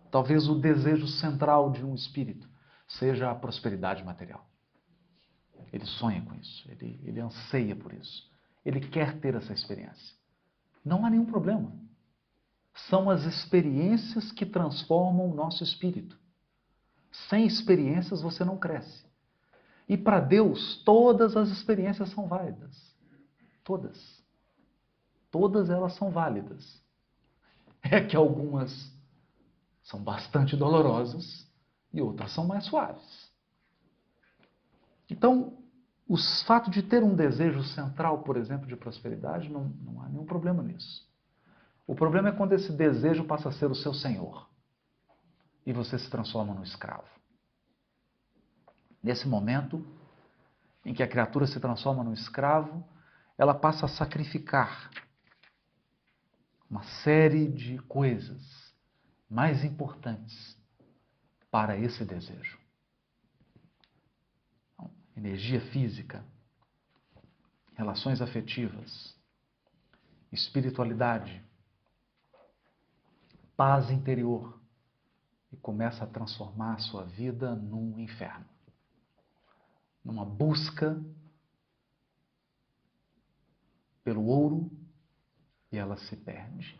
Talvez o desejo central de um espírito seja a prosperidade material. Ele sonha com isso, ele anseia por isso. Ele quer ter essa experiência. Não há nenhum problema. São as experiências que transformam o nosso espírito. Sem experiências você não cresce. E para Deus, todas as experiências são válidas. Todas. Todas elas são válidas. É que algumas são bastante dolorosas e outras são mais suaves. Então, o fato de ter um desejo central, por exemplo, de prosperidade, não há nenhum problema nisso. O problema é quando esse desejo passa a ser o seu senhor e você se transforma num escravo. Nesse momento em que a criatura se transforma num escravo, ela passa a sacrificar uma série de coisas mais importantes para esse desejo. Então, energia física, relações afetivas, espiritualidade, paz interior, e começa a transformar a sua vida num inferno. Numa busca pelo ouro, e ela se perde.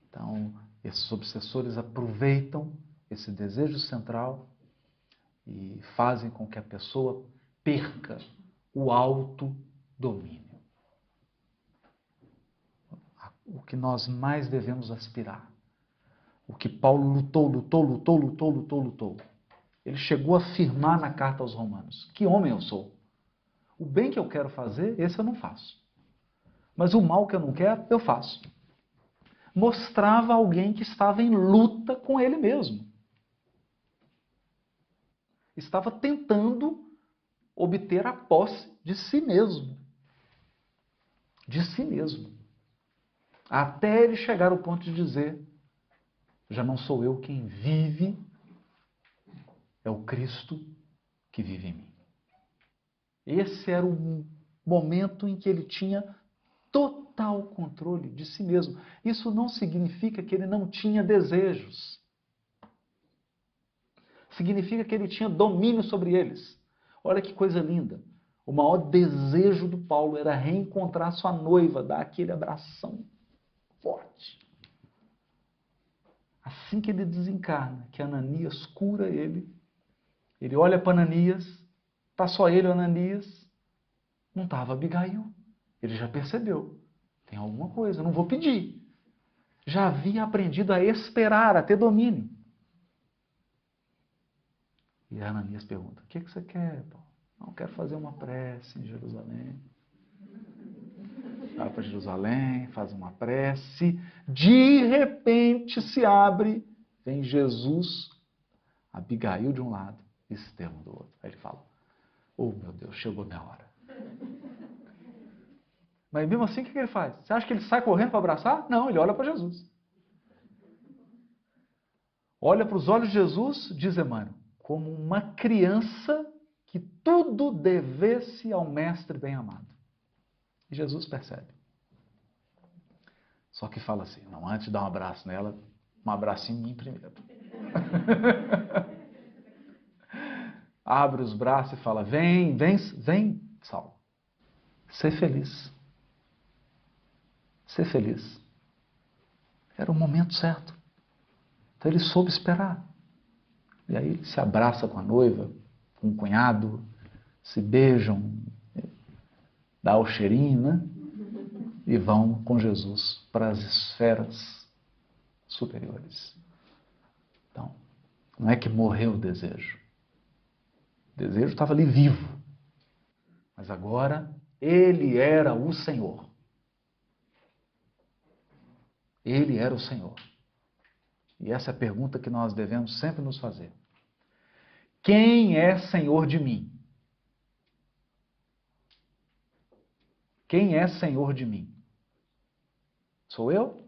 Então, esses obsessores aproveitam esse desejo central e fazem com que a pessoa perca o autodomínio. O que nós mais devemos aspirar. O que Paulo lutou. Ele chegou a afirmar na carta aos Romanos: que homem eu sou? O bem que eu quero fazer, esse eu não faço. Mas o mal que eu não quero, eu faço. Mostrava alguém que estava em luta com ele mesmo. Estava tentando obter a posse de si mesmo. De si mesmo. Até ele chegar ao ponto de dizer: já não sou eu quem vive, é o Cristo que vive em mim. Esse era o momento em que ele tinha total controle de si mesmo. Isso não significa que ele não tinha desejos. Significa que ele tinha domínio sobre eles. Olha que coisa linda. O maior desejo do Paulo era reencontrar sua noiva, dar aquele abração forte. Assim que ele desencarna, que Ananias cura ele olha para Ananias, está só ele e Ananias, não estava Abigail. Ele já percebeu, tem alguma coisa, não vou pedir. Já havia aprendido a esperar, a ter domínio. E Ananias pergunta: o que você quer, Paulo? Não, quero fazer uma prece em Jerusalém. Vai para Jerusalém, faz uma prece. De repente se abre, vem Jesus, Abigail de um lado, Estevão do outro. Aí ele fala: oh meu Deus, chegou minha hora. Mas mesmo assim, o que ele faz? Você acha que ele sai correndo para abraçar? Não, ele olha para Jesus. Olha para os olhos de Jesus, diz Emmanuel, como uma criança que tudo devesse ao mestre bem-amado. E Jesus percebe. Só que fala assim: não, antes de dar um abraço nela, um abracinho em mim primeiro. Abre os braços e fala: vem, Saulo. Ser feliz. Ser feliz. Era o momento certo. Então ele soube esperar. E aí ele se abraça com a noiva, com o cunhado, se beijam, dá o cheirinho, né? e vão com Jesus para as esferas superiores. Então, não é que morreu o desejo. O desejo estava ali vivo. Mas agora, ele era o Senhor. Ele era o Senhor. E essa é a pergunta que nós devemos sempre nos fazer. Quem é Senhor de mim? Quem é Senhor de mim? Sou eu?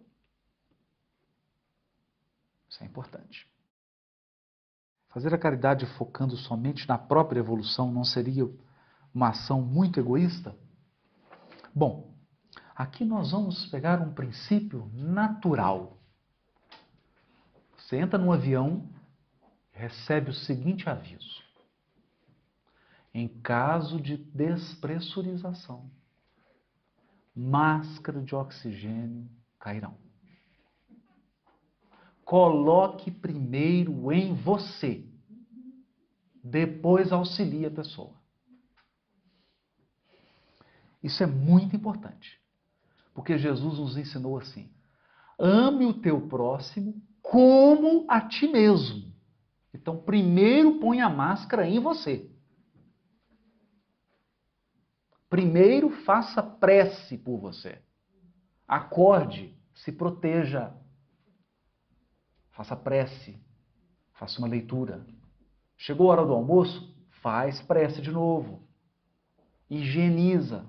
Isso é importante. Fazer a caridade focando somente na própria evolução não seria uma ação muito egoísta? Bom, aqui nós vamos pegar um princípio natural. Você entra num avião e recebe o seguinte aviso. Em caso de despressurização, máscara de oxigênio cairão. Coloque primeiro em você, depois auxilie a pessoa. Isso é muito importante, porque Jesus nos ensinou assim: ame o teu próximo como a ti mesmo. Então, primeiro põe a máscara em você. Primeiro faça prece por você. Acorde, se proteja. Faça prece, faça uma leitura. Chegou a hora do almoço? Faz prece de novo. Higieniza.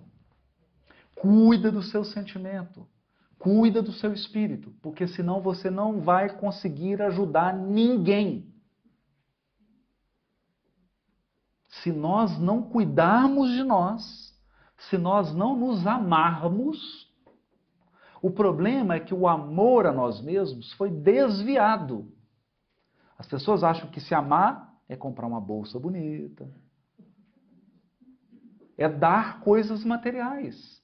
Cuida do seu sentimento. Cuida do seu espírito, porque senão você não vai conseguir ajudar ninguém. Se nós não cuidarmos de nós, se nós não nos amarmos, o problema é que o amor a nós mesmos foi desviado. As pessoas acham que se amar é comprar uma bolsa bonita, é dar coisas materiais.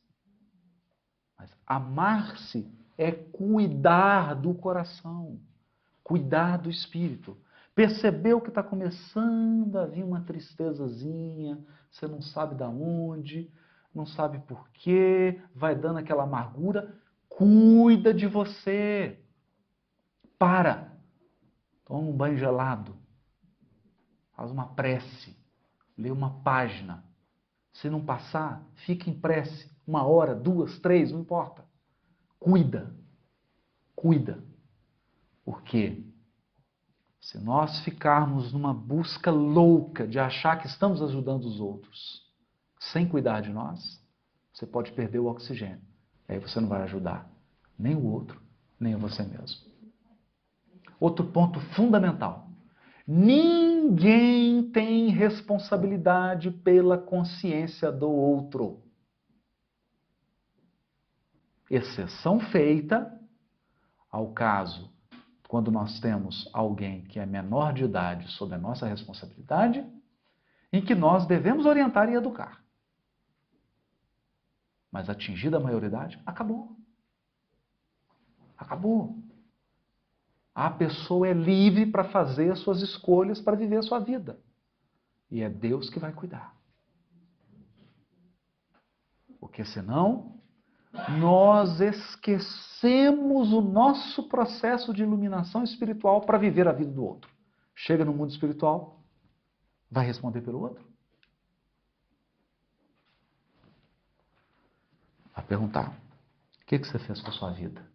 Mas amar-se é cuidar do coração, cuidar do espírito. Percebeu que está começando a vir uma tristezazinha, você não sabe de onde, não sabe por quê, vai dando aquela amargura. Cuida de você. Para. Toma um banho gelado. Faz uma prece. Lê uma página. Se não passar, fica em prece. 1 hora, 2, 3, não importa. Cuida. Cuida. Porque se nós ficarmos numa busca louca de achar que estamos ajudando os outros, sem cuidar de nós, você pode perder o oxigênio. Aí você não vai ajudar nem o outro, nem a você mesmo. Outro ponto fundamental. Ninguém tem responsabilidade pela consciência do outro. Exceção feita ao caso quando nós temos alguém que é menor de idade sob a nossa responsabilidade, em que nós devemos orientar e educar. Mas atingida a maioridade, acabou. Acabou. A pessoa é livre para fazer as suas escolhas, para viver a sua vida. E é Deus que vai cuidar. Porque senão, nós esquecemos o nosso processo de iluminação espiritual para viver a vida do outro. Chega no mundo espiritual, vai responder pelo outro? Vai perguntar, o que você fez com a sua vida?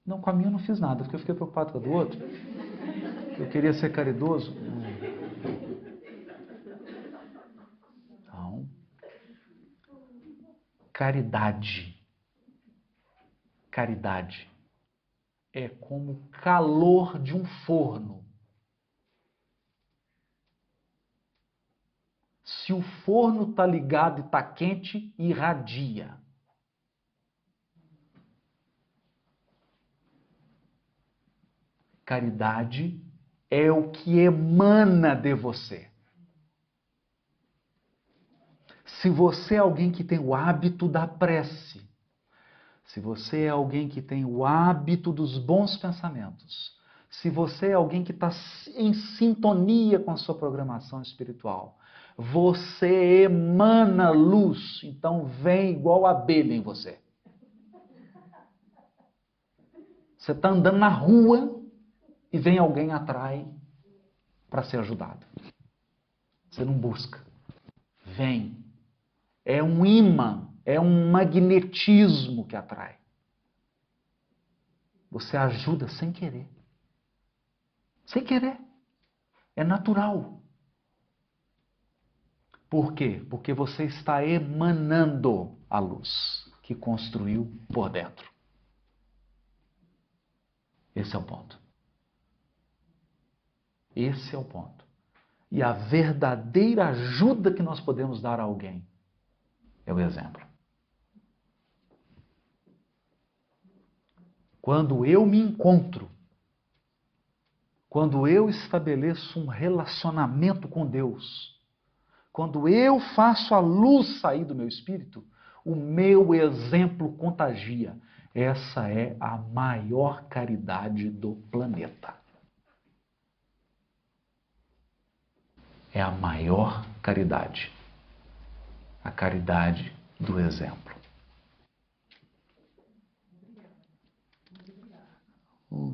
Não, com a minha eu não fiz nada, porque eu fiquei preocupado com a do outro. Eu queria ser caridoso. Não. Caridade. Caridade é como o calor de um forno. Se o forno está ligado e está quente, irradia. Caridade é o que emana de você. Se você é alguém que tem o hábito da prece, se você é alguém que tem o hábito dos bons pensamentos, se você é alguém que está em sintonia com a sua programação espiritual, você emana luz, então vem igual abelha em você. Você está andando na rua e vem alguém atrás para ser ajudado. Você não busca. Vem. É um imã, é um magnetismo que atrai. Você ajuda sem querer. Sem querer. É natural. Por quê? Porque você está emanando a luz que construiu por dentro. Esse é o ponto. Esse é o ponto. E a verdadeira ajuda que nós podemos dar a alguém é o exemplo. Quando eu me encontro, quando eu estabeleço um relacionamento com Deus, quando eu faço a luz sair do meu espírito, o meu exemplo contagia. Essa é a maior caridade do planeta. É a maior caridade. A caridade do exemplo.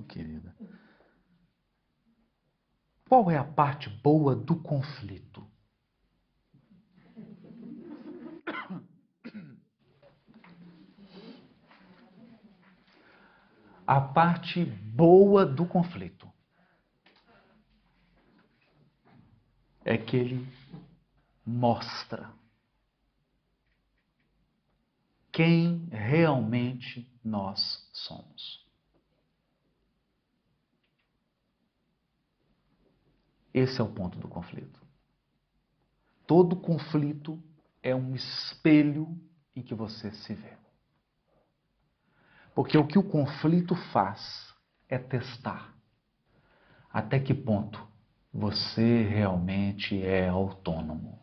Querida. Qual é a parte boa do conflito? A parte boa do conflito é que ele mostra quem realmente nós somos. Esse é o ponto do conflito. Todo conflito é um espelho em que você se vê. Porque o que o conflito faz é testar até que ponto você realmente é autônomo.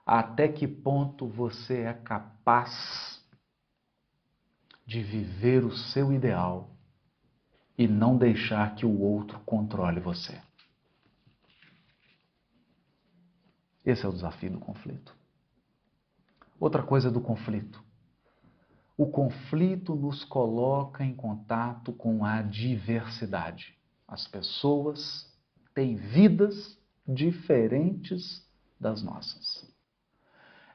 Até que ponto você é capaz de viver o seu ideal e não deixar que o outro controle você. Esse é o desafio do conflito. Outra coisa do conflito. O conflito nos coloca em contato com a diversidade. As pessoas têm vidas diferentes das nossas.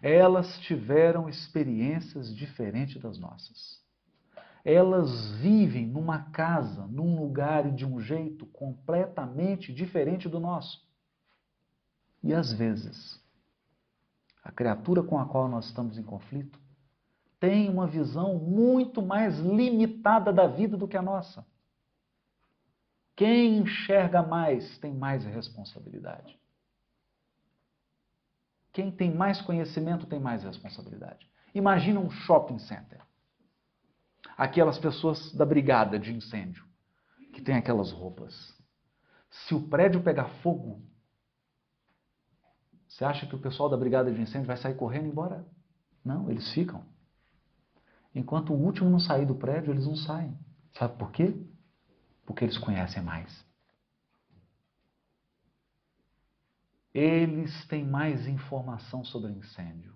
Elas tiveram experiências diferentes das nossas. Elas vivem numa casa, num lugar e de um jeito completamente diferente do nosso. E às vezes, a criatura com a qual nós estamos em conflito tem uma visão muito mais limitada da vida do que a nossa. Quem enxerga mais tem mais responsabilidade. Quem tem mais conhecimento tem mais responsabilidade. Imagina um shopping center. Aquelas pessoas da brigada de incêndio, que tem aquelas roupas. Se o prédio pegar fogo, você acha que o pessoal da brigada de incêndio vai sair correndo e ir embora? Não, eles ficam. Enquanto o último não sair do prédio, eles não saem. Sabe por quê? Porque eles conhecem mais. Eles têm mais informação sobre incêndio.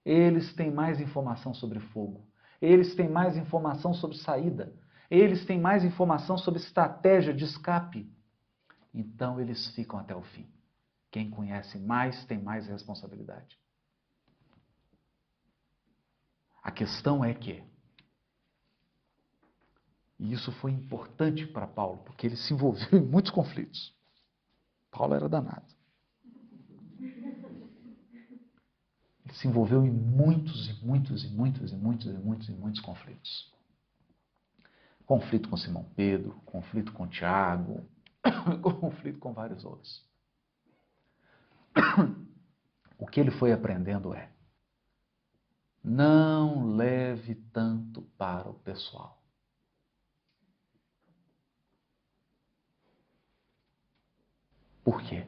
Eles têm mais informação sobre fogo. Eles têm mais informação sobre saída. Eles têm mais informação sobre estratégia de escape. Então eles ficam até o fim. Quem conhece mais tem mais responsabilidade. A questão é que, e isso foi importante para Paulo, porque ele se envolveu em muitos conflitos. Paulo era danado. Ele se envolveu em muitos conflitos. Conflito com Simão Pedro, conflito com Tiago, conflito com vários outros. O que ele foi aprendendo é: não leve tanto para o pessoal. Por quê?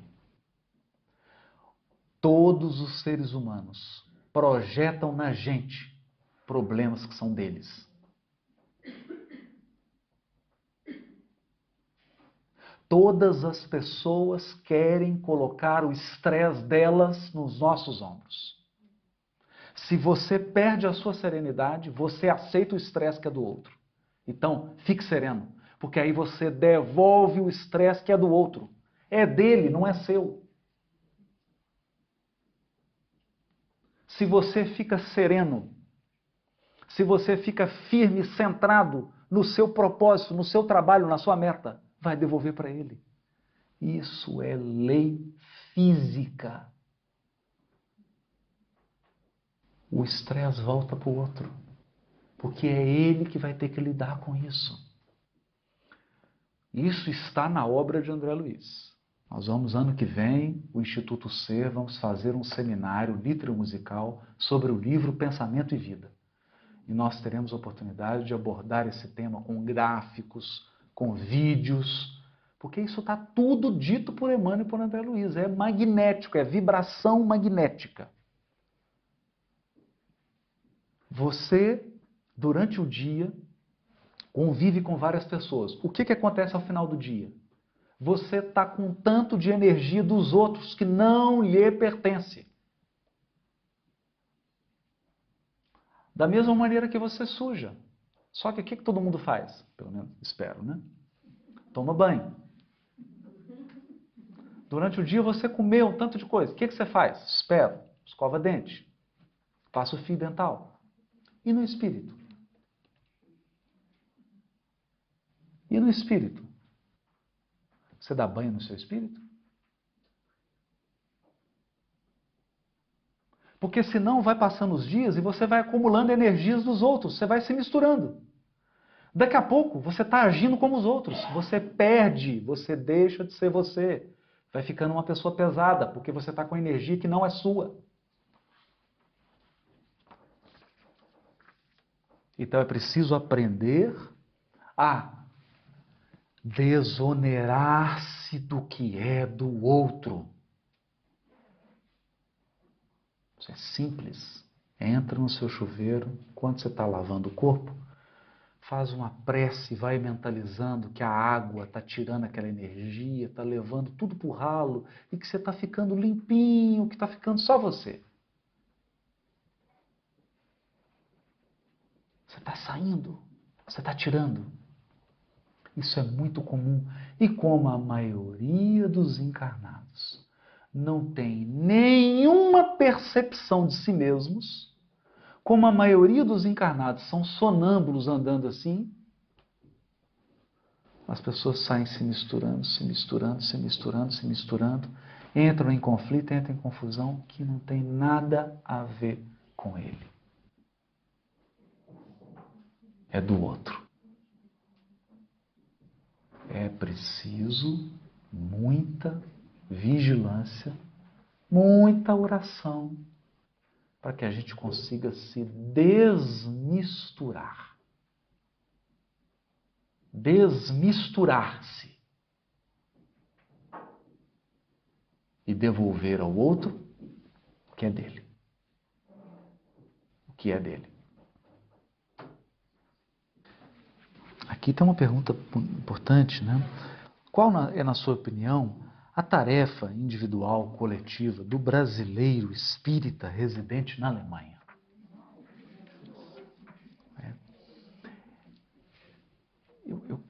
Todos os seres humanos projetam na gente problemas que são deles. Todas as pessoas querem colocar o estresse delas nos nossos ombros. Se você perde a sua serenidade, você aceita o estresse que é do outro. Então, fique sereno, porque aí você devolve o estresse que é do outro. É dele, não é seu. Se você fica sereno, se você fica firme, centrado no seu propósito, no seu trabalho, na sua meta, vai devolver para ele. Isso é lei física. O estresse volta para o outro, porque é ele que vai ter que lidar com isso. Isso está na obra de André Luiz. Nós vamos, ano que vem, o Instituto Ser, vamos fazer um seminário litero-musical sobre o livro Pensamento e Vida. E nós teremos a oportunidade de abordar esse tema com gráficos, com vídeos, porque isso está tudo dito por Emmanuel e por André Luiz. É magnético, é vibração magnética. Você, durante o dia, convive com várias pessoas. O que acontece ao final do dia? Você está com tanto de energia dos outros que não lhe pertence. Da mesma maneira que você suja. Só que o que todo mundo faz? Pelo menos espero, né? Toma banho. Durante o dia você comeu um tanto de coisa. O que você faz? Espera, escova dente, passa o fio dental. E no espírito? E no espírito? Você dá banho no seu espírito? Porque senão vai passando os dias e você vai acumulando energias dos outros, você vai se misturando. Daqui a pouco você está agindo como os outros, você perde, você deixa de ser você. Vai ficando uma pessoa pesada, porque você está com energia que não é sua. Então é preciso aprender a desonerar-se do que é do outro. Isso é simples. Entra no seu chuveiro, quando você está lavando o corpo, faz uma prece, vai mentalizando que a água está tirando aquela energia, está levando tudo para o ralo e que você está ficando limpinho, que está ficando só você. Você está saindo, você está tirando. Isso é muito comum. E como a maioria dos encarnados não tem nenhuma percepção de si mesmos, como a maioria dos encarnados são sonâmbulos andando assim, as pessoas saem se misturando, se misturando, se misturando, se misturando, entram em conflito, entram em confusão que não tem nada a ver com ele. É do outro. É preciso muita vigilância, muita oração, para que a gente consiga se desmisturar. Desmisturar-se. E devolver ao outro o que é dele. O que é dele. Aqui tem uma pergunta importante, né? Qual é, na sua opinião, a tarefa individual, coletiva do brasileiro espírita residente na Alemanha?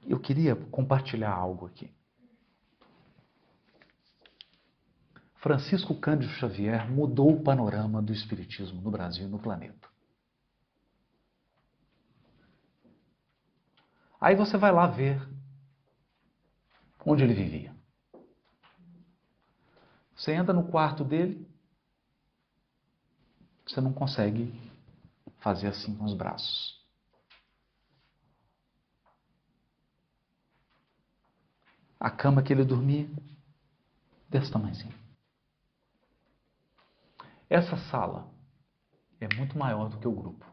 Eu queria compartilhar algo aqui. Francisco Cândido Xavier mudou o panorama do espiritismo no Brasil e no planeta. Aí você vai lá ver onde ele vivia. Você entra no quarto dele, você não consegue fazer assim com os braços. A cama que ele dormia, desse tamanhozinho. Essa sala é muito maior do que o grupo.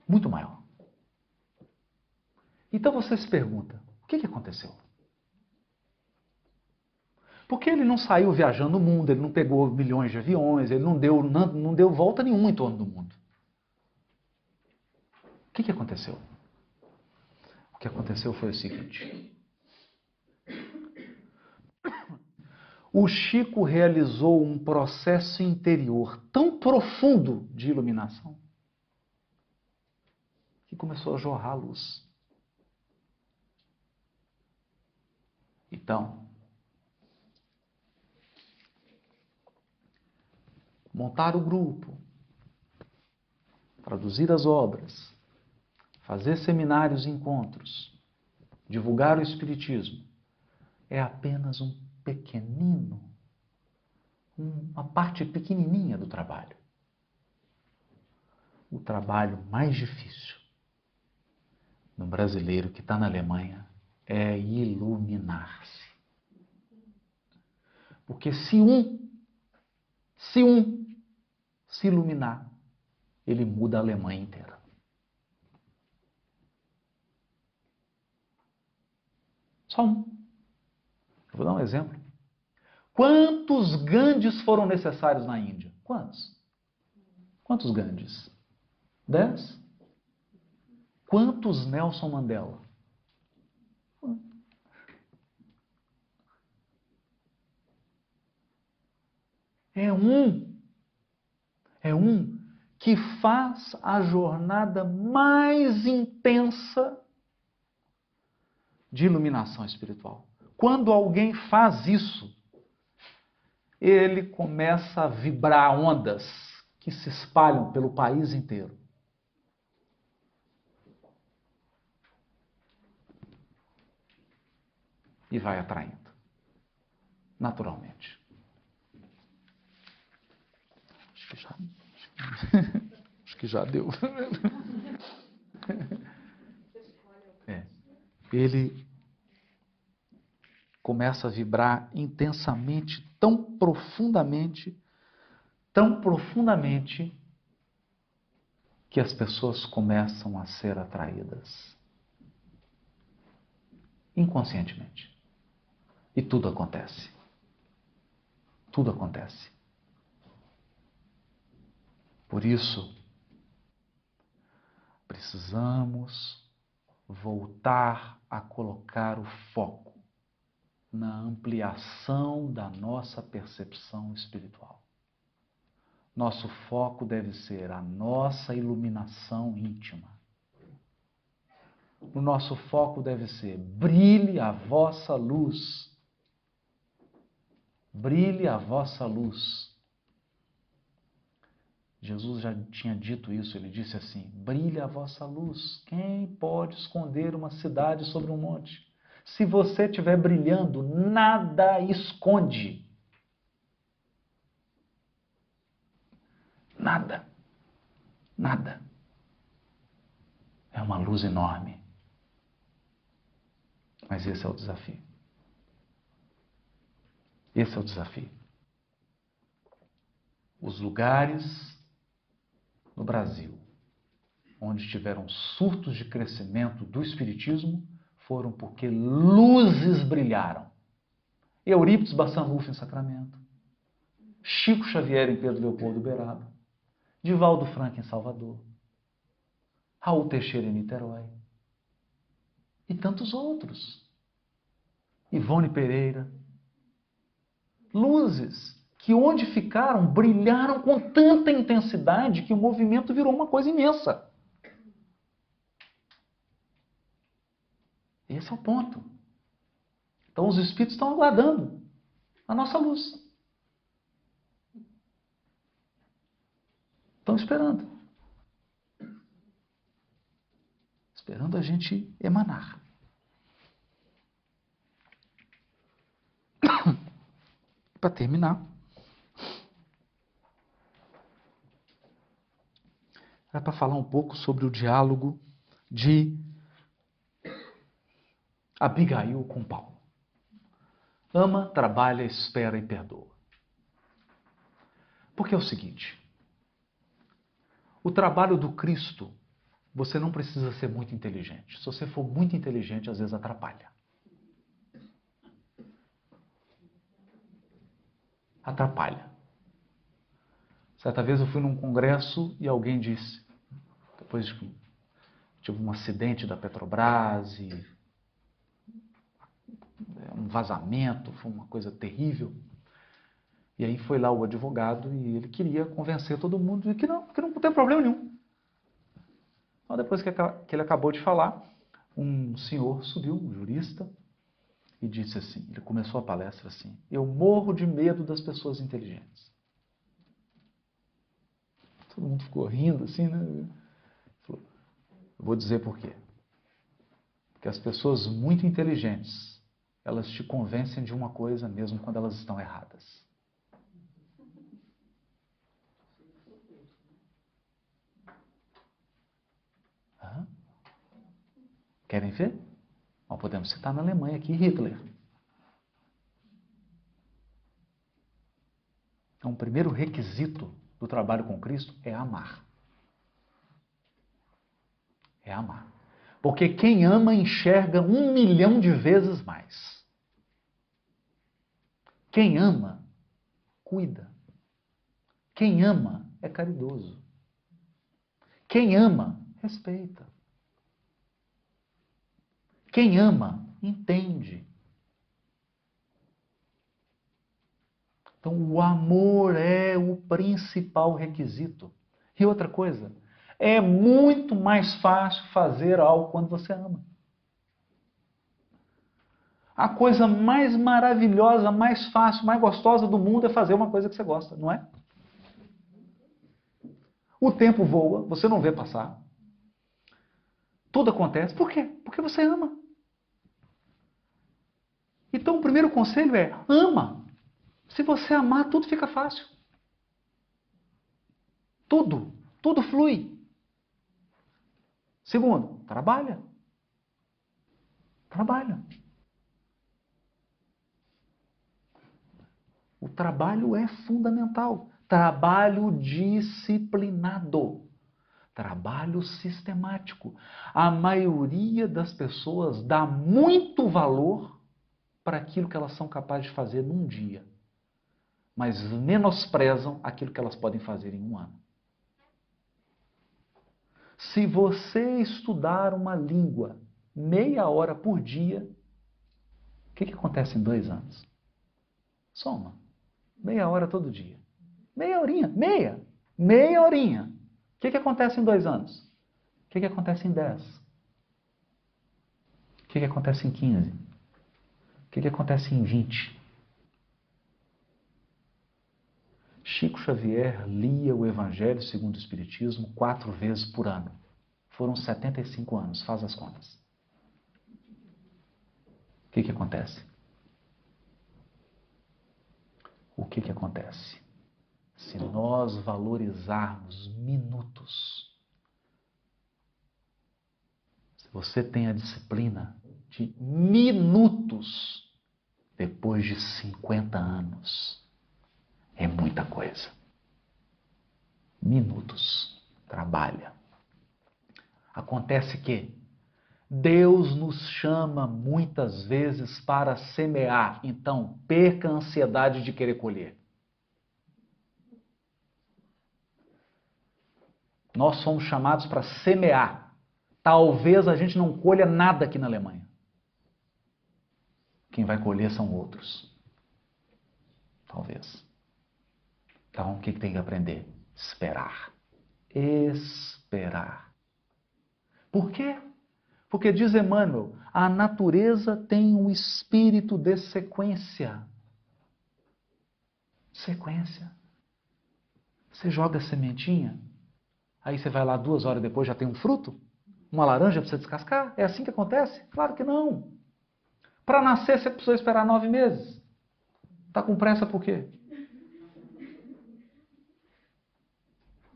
Muito maior. Então você se pergunta, o que aconteceu? Porque ele não saiu viajando no mundo, ele não pegou milhões de aviões, ele não deu volta nenhuma em torno do mundo. O que aconteceu? O que aconteceu foi o seguinte. O Chico realizou um processo interior tão profundo de iluminação que começou a jorrar luz. Então, montar o grupo, traduzir as obras, fazer seminários e encontros, divulgar o Espiritismo, é apenas um pequenino, uma parte pequenininha do trabalho. O trabalho mais difícil no brasileiro que está na Alemanha é iluminar-se. Porque se um se iluminar, ele muda a Alemanha inteira. Só um. Eu vou dar um exemplo. Quantos Gandhis foram necessários na Índia? Quantos? Quantos Gandhis? 10? Quantos Nelson Mandela? É um que faz a jornada mais intensa de iluminação espiritual. Quando alguém faz isso, ele começa a vibrar ondas que se espalham pelo país inteiro. E vai atraindo, naturalmente. Acho que já deu. Ele começa a vibrar intensamente, tão profundamente, que as pessoas começam a ser atraídas. Inconscientemente. E tudo acontece. Tudo acontece. Por isso, precisamos voltar a colocar o foco na ampliação da nossa percepção espiritual. Nosso foco deve ser a nossa iluminação íntima. O nosso foco deve ser: brilhe a vossa luz. Brilhe a vossa luz. Jesus já tinha dito isso, ele disse assim: brilhe a vossa luz. Quem pode esconder uma cidade sobre um monte? Se você estiver brilhando, nada esconde. Nada. Nada. É uma luz enorme. Mas esse é o desafio. Esse é o desafio. Os lugares no Brasil onde tiveram surtos de crescimento do Espiritismo foram porque luzes brilharam. Eurípides Bassanufo em Sacramento, Chico Xavier em Pedro Leopoldo Uberaba, Divaldo Franco em Salvador, Raul Teixeira em Niterói e tantos outros. Ivone Pereira. Luzes que onde ficaram, brilharam com tanta intensidade que o movimento virou uma coisa imensa. Esse é o ponto. Então os espíritos estão aguardando a nossa luz. Estão esperando. Esperando a gente emanar. Para terminar, é para falar um pouco sobre o diálogo de Abigail com Paulo. Ama, trabalha, espera e perdoa. Porque é o seguinte: o trabalho do Cristo, você não precisa ser muito inteligente. Se você for muito inteligente, às vezes atrapalha. Atrapalha. Certa vez eu fui num congresso e alguém disse, depois tive um acidente da Petrobras e um vazamento, foi uma coisa terrível. E aí foi lá o advogado e ele queria convencer todo mundo de que não tem problema nenhum. Então, depois que ele acabou de falar, um senhor subiu, um jurista, e disse assim, ele começou a palestra assim: eu morro de medo das pessoas inteligentes. Todo mundo ficou rindo assim, né? Falou, eu vou dizer por quê. Porque as pessoas muito inteligentes, elas te convencem de uma coisa mesmo quando elas estão erradas. Hã? Querem ver? Nós podemos citar na Alemanha aqui Hitler. Então, o primeiro requisito do trabalho com Cristo é amar. É amar. Porque quem ama enxerga 1.000.000 de vezes mais. Quem ama, cuida. Quem ama é caridoso. Quem ama, respeita. Quem ama, entende. Então, o amor é o principal requisito. E outra coisa, é muito mais fácil fazer algo quando você ama. A coisa mais maravilhosa, mais fácil, mais gostosa do mundo é fazer uma coisa que você gosta, não é? O tempo voa, você não vê passar. Tudo acontece. Por quê? Porque você ama. Então, o primeiro conselho é: ama. Se você amar, tudo fica fácil. Tudo flui. Segundo, trabalha. Trabalha. O trabalho é fundamental. Trabalho disciplinado. Trabalho sistemático. A maioria das pessoas dá muito valor para aquilo que elas são capazes de fazer num dia, mas menosprezam aquilo que elas podem fazer em um ano. Se você estudar uma língua meia hora por dia, o que acontece em 2 anos? Soma. Meia hora todo dia. Meia horinha. Meia horinha. O que acontece em 2 anos? O que acontece em 10? O que acontece em 15? O que acontece em 20? Chico Xavier lia o Evangelho segundo o Espiritismo 4 vezes por ano. Foram 75 anos, faz as contas. O que acontece? O que acontece? Se nós valorizarmos minutos, se você tem a disciplina de minutos depois de 50 anos, é muita coisa. Minutos. Trabalha. Acontece que Deus nos chama muitas vezes para semear. Então, perca a ansiedade de querer colher. Nós somos chamados para semear. Talvez a gente não colha nada aqui na Alemanha. Quem vai colher são outros. Talvez. Então, o que tem que aprender? Esperar. Esperar. Por quê? Porque diz Emmanuel, a natureza tem um espírito de sequência. Sequência. Você joga a sementinha, aí você vai lá 2 horas depois já tem um fruto? Uma laranja para você descascar? É assim que acontece? Claro que não. Para nascer você precisou esperar 9 meses. Está com pressa por quê?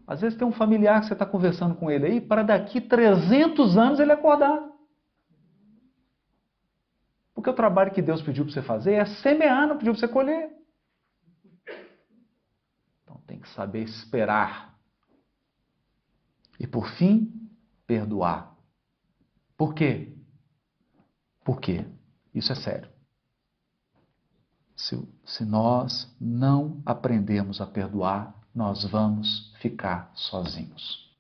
Às vezes tem um familiar que você está conversando com ele aí, para daqui 300 anos ele acordar. Porque o trabalho que Deus pediu para você fazer é semear, não pediu para você colher. Então tem que saber esperar. E por fim, perdoar. Por quê? Por quê? Isso é sério. Se nós não aprendermos a perdoar, nós vamos ficar sozinhos.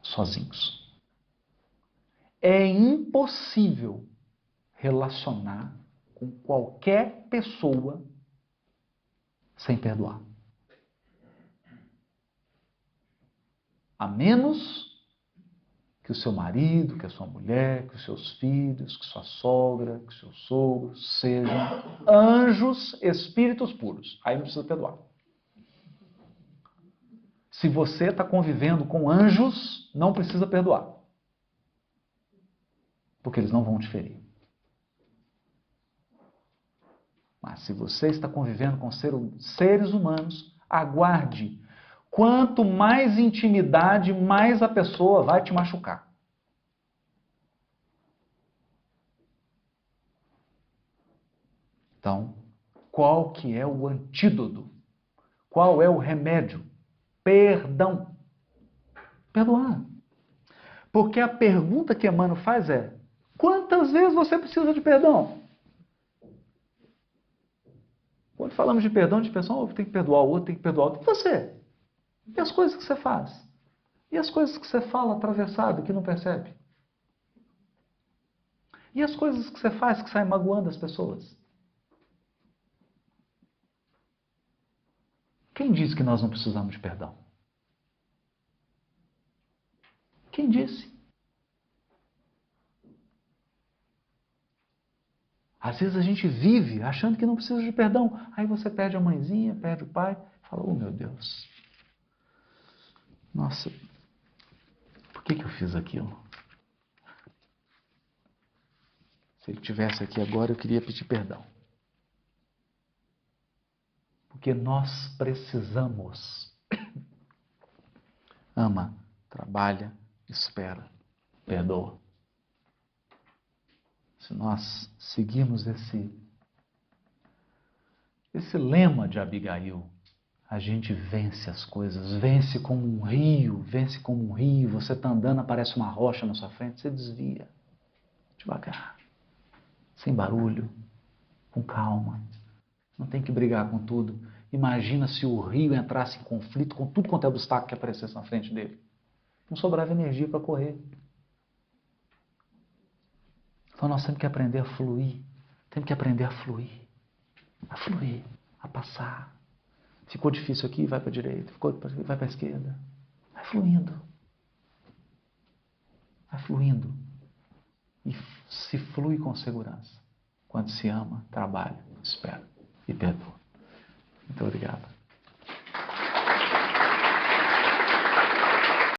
Sozinhos. É impossível relacionar com qualquer pessoa sem perdoar. A menos que o seu marido, que a sua mulher, que os seus filhos, que sua sogra, que os seus sogros sejam anjos, espíritos puros. Aí não precisa perdoar. Se você está convivendo com anjos, não precisa perdoar. Porque eles não vão te ferir. Mas se você está convivendo com seres humanos, aguarde. Quanto mais intimidade, mais a pessoa vai te machucar. Então, qual que é o antídoto? Qual é o remédio? Perdão. Perdoar. Porque a pergunta que Emmanuel faz é: quantas vezes você precisa de perdão? Quando falamos de perdão, de pessoa, tem que perdoar o outro, tem que perdoar o outro. E você? E as coisas que você faz? E as coisas que você fala atravessado, que não percebe? E as coisas que você faz que saem magoando as pessoas? Quem disse que nós não precisamos de perdão? Quem disse? Às vezes a gente vive achando que não precisa de perdão. Aí você perde a mãezinha, perde o pai, fala: oh meu Deus, nossa, por que eu fiz aquilo? Se ele estivesse aqui agora, eu queria pedir perdão. Porque nós precisamos. Ama, trabalha, espera, perdoa. Se nós seguirmos esse lema de Abigail, a gente vence as coisas, vence como um rio, vence como um rio. Você está andando, aparece uma rocha na sua frente, você desvia, devagar, sem barulho, com calma. Não tem que brigar com tudo. Imagina se o rio entrasse em conflito com tudo quanto é obstáculo que aparecesse na frente dele. Não sobrava energia para correr. Então nós temos que aprender a fluir. Temos que aprender a fluir. A fluir, a passar. Ficou difícil aqui, vai para a direita. Vai para a esquerda. Vai fluindo. Vai fluindo. E se flui com segurança. Quando se ama, trabalha, espera e perdoa. Muito obrigado.